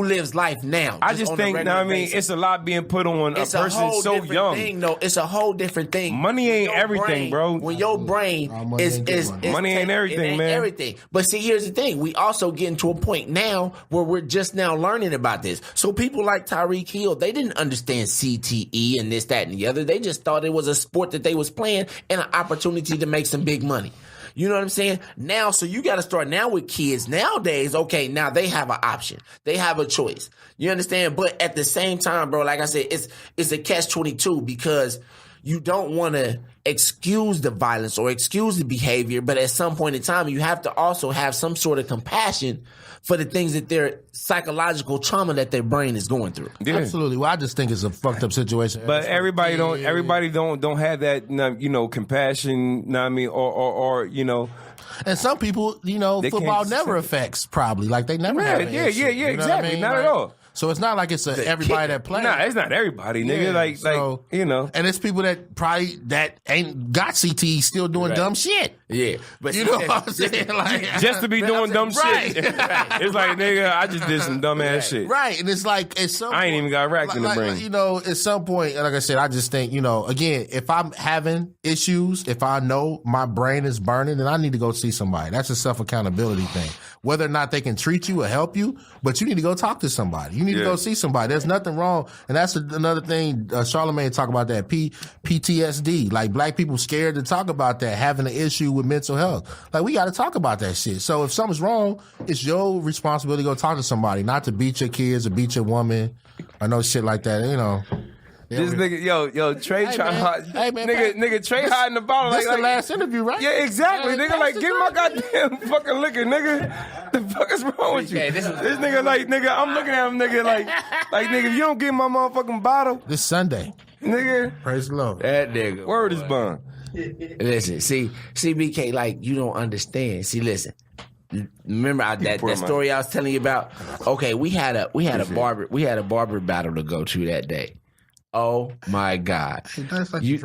lives life now. I just think, it's a lot being put on a person so young. It's a whole different thing. Money ain't everything, bro. When your brain is money ain't everything, man. Everything. But see, here's the thing: we also getting to a point now where we're just now learning about this. So people like Tyreek Hill, they didn't understand CTE and this, that, and the other. They just thought it was a sport that they was playing and an opportunity to make some big money. You know what I'm saying? Now, so you got to start now with kids nowadays. Okay, now they have an option. They have a choice. You understand? But at the same time, bro, like I said, it's a catch-22 because you don't want to excuse the violence or excuse the behavior. But at some point in time, you have to also have some sort of compassion for the things that their psychological trauma that their brain is going through. Yeah. Absolutely. Well, I just think it's a fucked up situation. But everybody don't have that, compassion, or. And some people, football never affects probably. Like they never have an issue, exactly. Not at all. So it's not like it's everybody that plays. Nah, it's not everybody, nigga. Yeah, And it's people that probably that ain't got CTE still doing dumb shit. Yeah, but you know what I'm saying? Like, just to be doing dumb shit. It's like, nigga, I just did some dumb ass shit. Right, and it's like at some I ain't even got racked in the brain. At some point, like I said, I just think, again, if I'm having issues, if I know my brain is burning, then I need to go see somebody. That's a self accountability thing. Whether or not they can treat you or help you, but you need to go talk to somebody. You need to go see somebody. There's nothing wrong. And that's another thing, Charlamagne talk about that, PTSD. Like black people scared to talk about that, having an issue with mental health. Like we got to talk about that shit. So if something's wrong, it's your responsibility to go talk to somebody, not to beat your kids or beat your woman or no shit like that, This nigga, Trey nigga, Trey hiding the bottle. This the last interview, right? Yeah, exactly, nigga. Like, give my goddamn fucking liquor, nigga. The fuck is wrong with you? This nigga, like, nigga, I'm looking at him, nigga, like, nigga, if you don't give my motherfucking bottle this Sunday, nigga, praise the Lord. That nigga, word is bond. Listen, see, BK, like you don't understand. See, listen. Remember that story I was telling you about? Okay, we had a barber battle to go to that day. Oh my God! Listen. You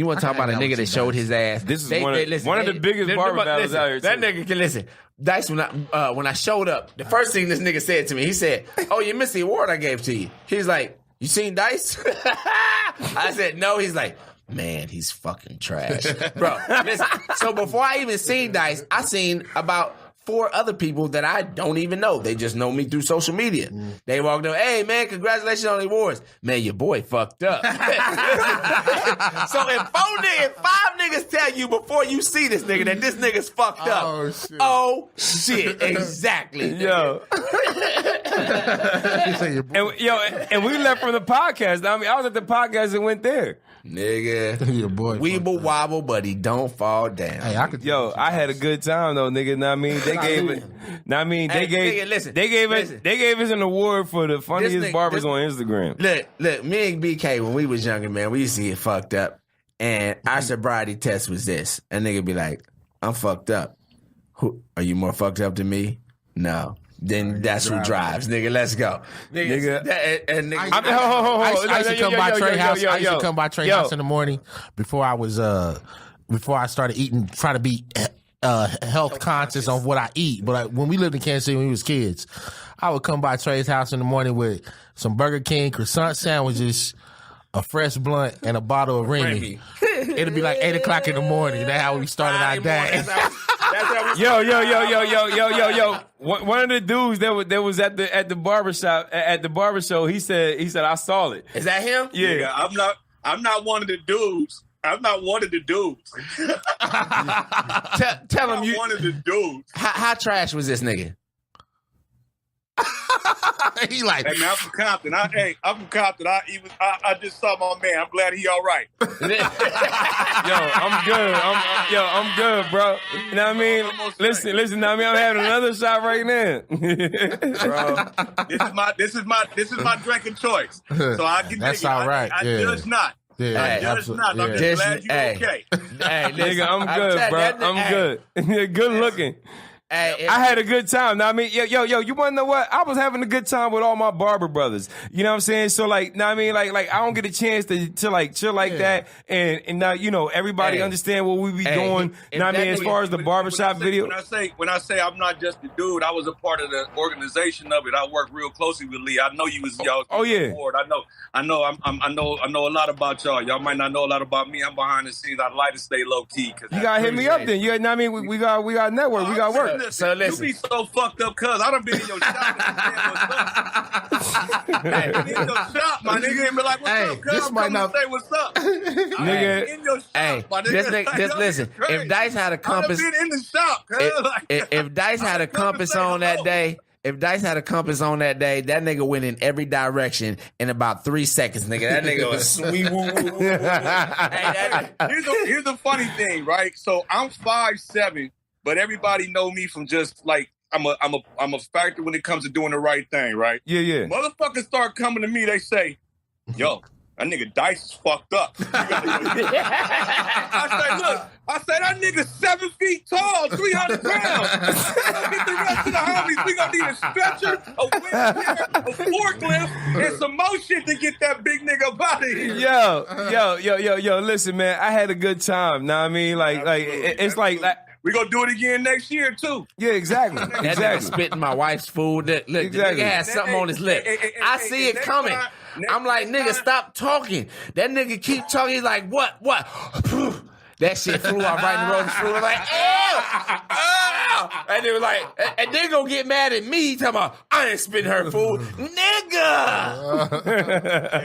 want to talk about a nigga that showed his ass? This is one of the biggest barber battles out here. That nigga can listen. Dice, when I showed up, the first thing this nigga said to me, he said, "Oh, you missed the award I gave to you." He's like, "You seen Dice?" I said, "No." He's like, "Man, he's fucking trash, bro." Listen, so before I even seen Dice, I seen about 4 other people that I don't even know. They just know me through social media. They walked up, "Hey, man, congratulations on the awards." Man, your boy fucked up. So if 5 niggas tell you before you see this nigga that this nigga's fucked up. Oh, shit. Exactly. Yo. And we left from the podcast. I mean, I was at the podcast and went there. Nigga, your boy weeble wobble, but he don't fall down. Hey, I had a good time though, nigga. Know what I mean, they gave it. Know what I mean, they gave us an award for the funniest barbers on Instagram. Look, me and BK when we was younger, man, we used to get fucked up, and our sobriety test was this. A nigga be like, "I'm fucked up. Who are you more fucked up than me?" No. Then that's who drives, nigga. Let's go, nigga. I used to come by Trey house. I used to come by Trey house in the morning before I started eating, trying to be health conscious on what I eat. But when we lived in Kansas City when we was kids, I would come by Trey's house in the morning with some Burger King croissant sandwiches, a fresh blunt, and a bottle of Remy. It'd be like 8 o'clock in the morning. That's how we started our day. Yo. One of the dudes that was at the barbershop, he said I saw it. Is that him? Yeah. I'm not one of the dudes. I'm not one of the dudes. Tell him you one of the dudes. How trash was this nigga? He like, "Hey man, I'm from Compton. I'm from Compton. I just saw my man. I'm glad he all right." I'm good, bro. You know what I mean? Listen. You know what I mean? I'm having another shot right now, bro. This is my drinking choice. So I can. That's all right. I judge not. Yeah, I judge not. I'm just glad you're okay. Hey, nigga, I'm good, bro. I'm good. Good looking. I had a good time. Now, I mean, yo, you want to know what? I was having a good time with all my barber brothers. You know what I'm saying? So, like, know what I mean? Like, I don't get a chance to like, chill like that. And now, you know, everybody understand what we be doing. You know what I mean? As far as the barbershop video. When I say I'm not just a dude, I was a part of the organization of it. I work real closely with Lee. I know you was y'all. Oh, yeah. Board. I know a lot about y'all. Y'all might not know a lot about me. I'm behind the scenes. I like to stay low key. You gotta hit me up then. You know what I mean? We got network. We got work. So listen. You be so fucked up, cuz I done been in your shop and in your shop, my nigga, and be like, "What's up, cuz?" This might not say what's up, nigga. In your shop, my nigga. Just listen. If Dice had a compass, I done been in the shop, cuz. If Dice had a compass on that day. If Dice had a compass on that day, that nigga went in every direction in about 3 seconds, nigga. That nigga was sweet. Here's the funny thing, right? So I'm 5'7", but everybody know me from just like I'm a factor when it comes to doing the right thing, right? Yeah. Motherfuckers start coming to me. They say, "Yo, that nigga Dice is fucked up." I say, that nigga 7 feet tall, 300 pounds. Get the rest of the homies. We gonna need a stretcher, a wheelchair, a forklift, and some more shit to get that big nigga up out of here. Yo, listen, man, I had a good time. Know what I mean? Like it's like we gonna do it again next year too. Yeah, exactly. That nigga spitting my wife's food. Look, exactly. The nigga has something on his lip. I see it coming. I'm like, nigga, stop talking. That nigga keep talking. He's like, what? That shit flew off right in the road. I was like, ew. And they were like, and they gonna get mad at me talking about, I ain't spitting her food. Nigga.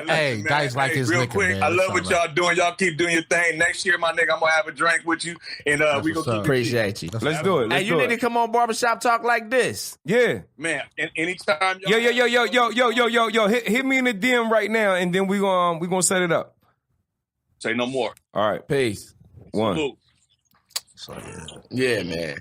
Hey, Dice like his real liquor, quick, man. I love what y'all doing. Y'all keep doing your thing. Next year, my nigga, I'm gonna have a drink with you. And we gonna keep appreciate you. Let's do it. Hey, you need to come on Barbershop Talk like this. Yeah. Man, anytime y'all Yo. Hit me in the DM right now, and then we gonna set it up. Say no more. All right. Peace. One. Yeah, man.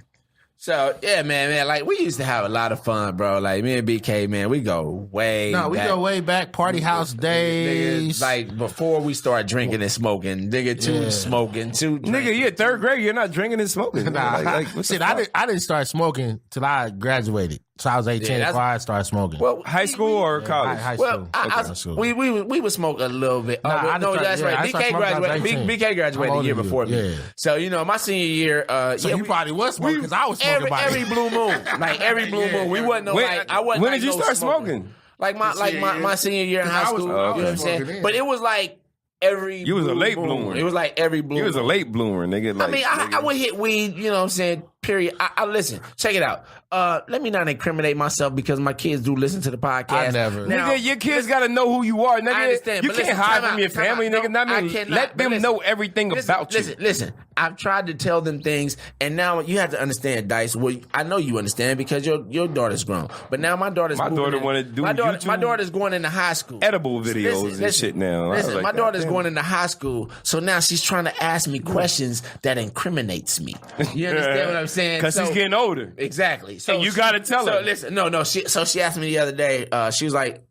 So yeah, man, like we used to have a lot of fun, bro. Like me and BK, man, we go way back. We go way back, party house days. Nigga, like before we start drinking and smoking, nigga, smoking, drinking. Nigga, you're 3rd grade. You're not drinking and smoking. Nah, shit, I didn't start smoking till I graduated. So I was 18 before I started smoking. Well, high school or college? High school. We would smoke a little bit. That's right. BK graduated a year before me. So my senior year. So you probably was smoking because I was smoking every blue moon. Like every blue moon, we wasn't I wasn't. When did you start smoking? Like my senior year in high school. You know what I'm saying? But it was like. You was a late bloomer. It was like every bloomer. You was a late bloomer, nigga. Like, I would hit weed, you know what I'm saying, period. I listen, check it out. Let me not incriminate myself because my kids do listen to the podcast. I never. Now, nigga, your kids got to know who you are, nigga. I understand. You can't hide from your family, nigga. I cannot. Let them know everything about you. Listen. I've tried to tell them things, and now you have to understand, Dice. Well, I know you understand because your daughter's grown. But now my daughter's want to do YouTube. My daughter's going into high school. Edible videos and shit now. Listen, my daughter's going into high school, so now she's trying to ask me questions that incriminates me. You understand what I'm saying? Because she's getting older. Exactly. So and you got to tell her. Listen, no. She asked me the other day. She was like,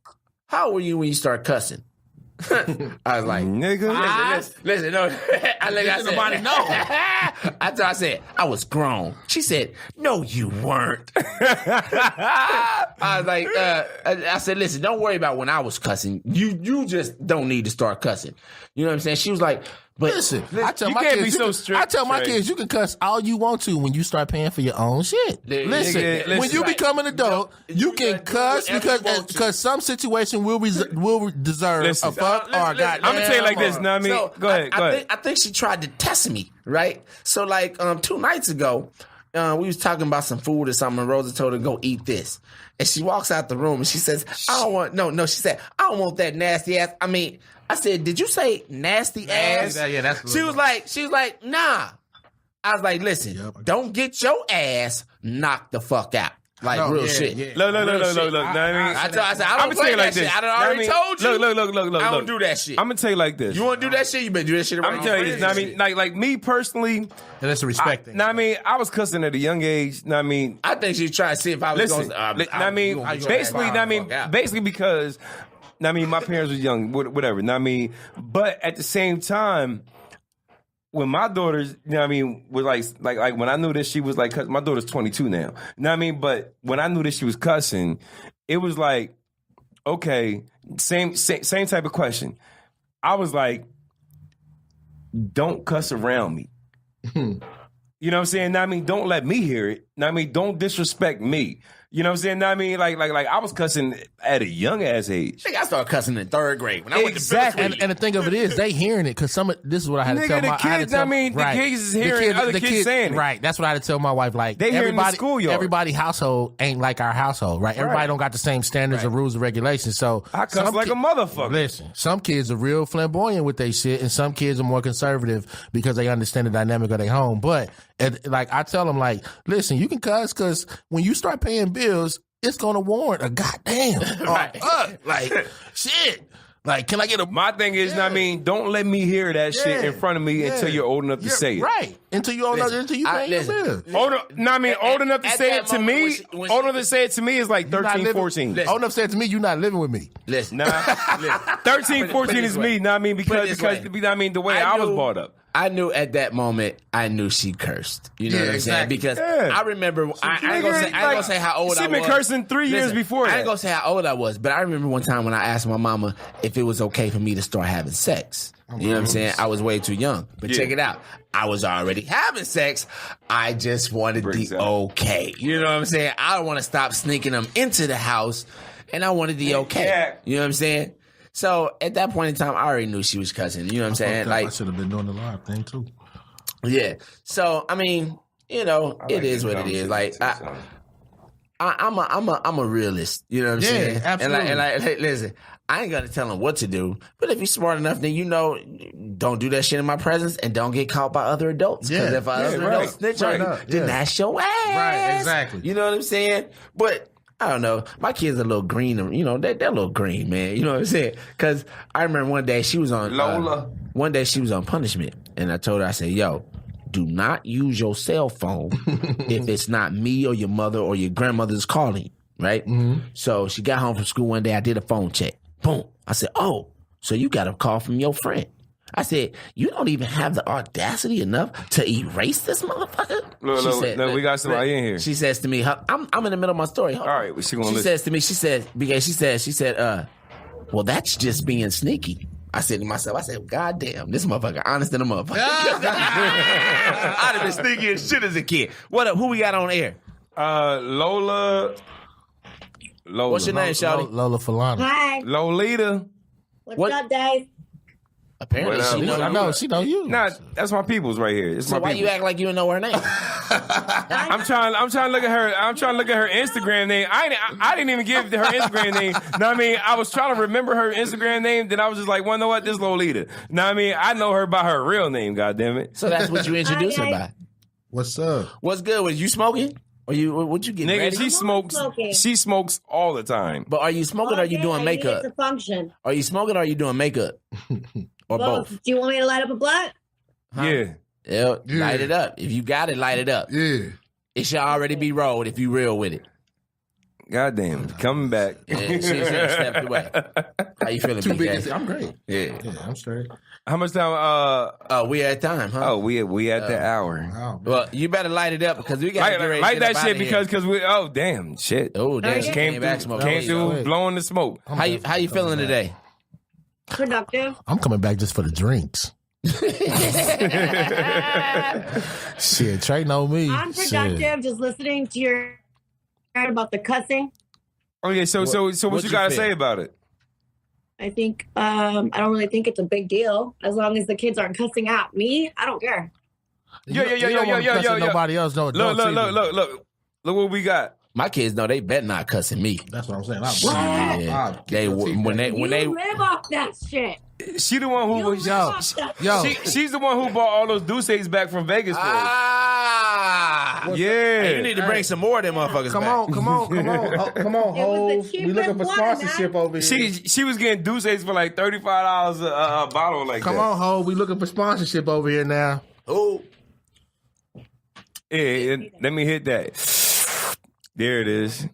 "How were you when you started cussing?" I was like, nigga, listen, no. I let nobody know. I said, I was grown. She said, no, you weren't. I was like, I said, listen, don't worry about when I was cussing. You just don't need to start cussing. You know what I'm saying? She was like, but listen, I tell you my can't kids, be so strict. I tell my kids, you can cuss all you want to when you start paying for your own shit. Listen, when you become an adult, you can cuss because some situation will deserve a fuck or a goddamn. I'm gonna tell you like this. Now, go ahead. I think she tried to test me, right? So like 2 nights ago, we was talking about some food or something, and Rosa told her to go eat this. And she walks out the room and she says, I don't want, she said, I don't want that nasty ass. I said, did you say nasty ass? Yeah, that's she was like, nah. I was like, listen, don't get your ass knocked the fuck out. Like real shit. Yeah. Look. I said, I don't play that shit. I done already told you. Look. I don't do that shit. I'm gonna tell you like this. You want to do that shit? You better do that shit. I'm telling you this. Like me personally, and that's a respect thing. I was cussing at a young age. I think she's trying to see if I was going. Basically because. My parents were young, whatever. But at the same time, when my daughters, was like when I knew that she was like, my daughter's 22 now. But when I knew that she was cussing, it was like, okay, same type of question. I was like, don't cuss around me. You know what I'm saying? Don't let me hear it. Don't disrespect me. You know what I'm saying? Like I was cussing at a young ass age. I started cussing in 3rd grade when I went to exactly. And the thing of it is, they hearing it because this is what I had to tell my kids. The kids is hearing other kids saying it. Right. That's what I had to tell my wife. Like they hear in the schoolyard. Everybody's household ain't like our household, right? Everybody don't got the same standards and rules and regulations. So I cuss like a motherfucker. Listen, some kids are real flamboyant with their shit, and some kids are more conservative because they understand the dynamic of their home. But like I tell them, like, listen, you can cuss because when you start paying bills, it's gonna warrant a goddamn like shit. Like, can I get a? My thing is, don't let me hear that shit in front of me until you're old enough to say it. Right. Until you old enough, until you pay your bills. Old enough to say it to me. Old enough to say it to me is like 13, 14. Old enough to say it to me, you're not living with me. Listen, 13, 14 is me. Because the way I was brought up. I knew at that moment, she cursed. You know what I'm saying? Because I remember, I ain't gonna say how old I was. She been cursing 3 years before that. I ain't gonna say how old I was, but I remember one time when I asked my mama if it was okay for me to start having sex. You know what I'm saying? I was way too young. But check it out. I was already having sex. I just wanted the okay. You know what I'm saying? I don't want to stop sneaking them into the house, and I wanted the okay. Yeah. You know what I'm saying? So at that point in time, I already knew she was cussing. You know what I'm saying? I should have been doing the live thing too. Yeah. So it is what it is. Like I'm a realist. You know what I'm saying? Yeah, absolutely. And like, listen, I ain't gonna tell him what to do. But if you're smart enough, then don't do that shit in my presence and don't get caught by other adults. Because if other adults snitch on you, then that's your ass. Right. Exactly. You know what I'm saying? But I don't know. My kids are a little green. They're a little green, man. You know what I'm saying? Because I remember one day she was on Lola. One day she was on punishment, and I told her, I said, "Yo, do not use your cell phone if it's not me or your mother or your grandmother's calling, right? So she got home from school one day. I did a phone check. Boom. I said, oh, so you got a call from your friend. I said, you don't even have the audacity enough to erase this motherfucker? Look, we got somebody in here. She says to me, I'm in the middle of my story. All right, she gonna listen. says to me, she said, well, that's just being sneaky. I said to myself, God damn, this motherfucker honest than a motherfucker. I'd have been sneaky as shit as a kid. What up? Who we got on air? Lola. What's your name, Shawty? Lola Falana. Hi. Lolita. What's up, Dave? Apparently she knows. She know you. Nah, that's my people's right here. So why you act like you don't know her name? I'm trying to look at her. I'm trying to look at her Instagram name. I didn't even give her Instagram name. Know what I mean? I was trying to remember her Instagram name. Then I was just like, well, you know what? This Lolita. Know what I mean? I know her by her real name. God damn it. So that's what you introduced her by. What's up? What's good? Was you smoking? Or what you getting Nigga, ready? she smokes all the time. But are you smoking or are you doing makeup? It's a function. Are you smoking or are you doing makeup? Or both? Do you want me to light up a blunt? Huh? Yeah. Light it up. If you got it, light it up. Yeah. It should already be rolled if you real with it. Goddamn, coming back. Yeah, she stepped away. How you feeling, BK? I'm great. Yeah, I'm straight. How much time? We at time, huh? Oh, we at the hour. Oh, well, you better light it up because we got to light that shit because we. Oh damn, shit. Oh damn, came through blowing the smoke. How you feeling today? Productive. I'm coming back just for the drinks. Shit, Trey know me. I'm productive. Shit. Just listening to your about the cussing. Oh yeah, so what you gotta say about it? I think I don't really think it's a big deal as long as the kids aren't cussing at me. I don't care. Yo. Nobody else know. Look what we got. My kids know they bet not cussing me. That's what I'm saying. When they live off that shit. She the one who she's the one who bought all those Douces back from Vegas for us. Yeah. Hey, you need to bring some more of them motherfuckers Come back. Come on, Ho. We looking for sponsorship over here. She was getting Douces for like $35 a bottle like Come on, Ho. We looking for sponsorship over here now. Oh. Yeah, let me hit that. There it is.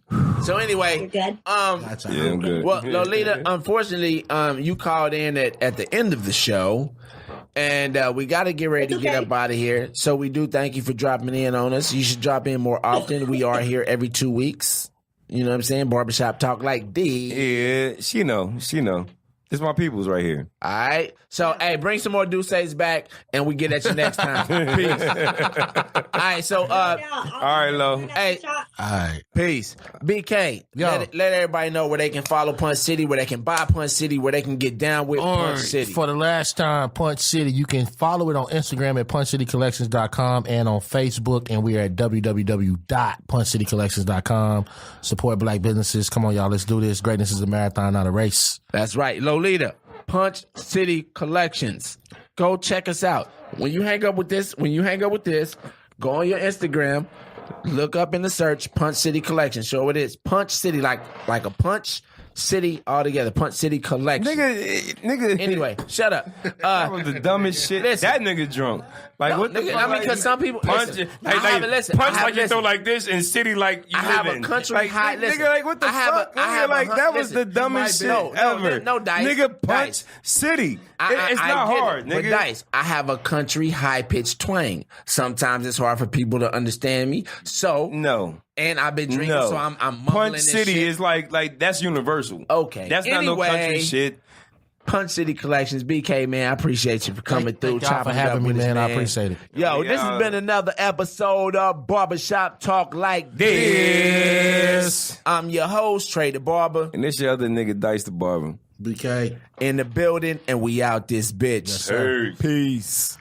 So anyway, You're good. Yeah, I'm good. Well, Lolita, unfortunately, you called in at the end of the show, and we got to get ready to get up out of here. So we do thank you for dropping in on us. You should drop in more often. We are here every 2 weeks. You know what I'm saying? Barbershop talk like this. Yeah, she know. It's my peoples right here. All right. So, hey, bring some more Douces back, and we get at you next time. Peace. All right. So, all right, Lo. Hey. All right. Peace. BK, let everybody know where they can follow Punch City, where they can buy Punch City, where they can get down with Punch City. For the last time, Punch City, you can follow it on Instagram at PunchCityCollections.com and on Facebook, and we are at www.PunchCityCollections.com. Support black businesses. Come on, y'all. Let's do this. Greatness is a marathon, not a race. That's right. Lolita, Punch City Collections. Go check us out. When you hang up with this, go on your Instagram, look up in the search Punch City Collection. Show it is Punch City, like a punch city altogether. Punch City Collection. Nigga. Anyway, shut up. That was the dumbest shit. Listen. That nigga drunk. Like, what the fuck? I mean, because some people punch listen, punch like you throw like this and city like you I have live a in. country like, high. Listen, nigga, like what the fuck? That was the dumbest shit ever. No, Dice. Nigga, punch Dice. city. It's I not get hard, it, nigga. But Dice, I have a country high pitched twang. Sometimes it's hard for people to understand me. So no. And I've been drinking, so I'm mumbling Punch this City shit. is like that's universal. Okay. That's not no country shit. Punch City Collections, BK, man, I appreciate you for coming through. Thank y'all for having me, man. I appreciate it. Yo, this has been another episode of Barbershop Talk Like This. I'm your host, Trey the Barber. And this your other nigga, Dice the Barber. BK. In the building, and we out this bitch. Yes, sir. Peace.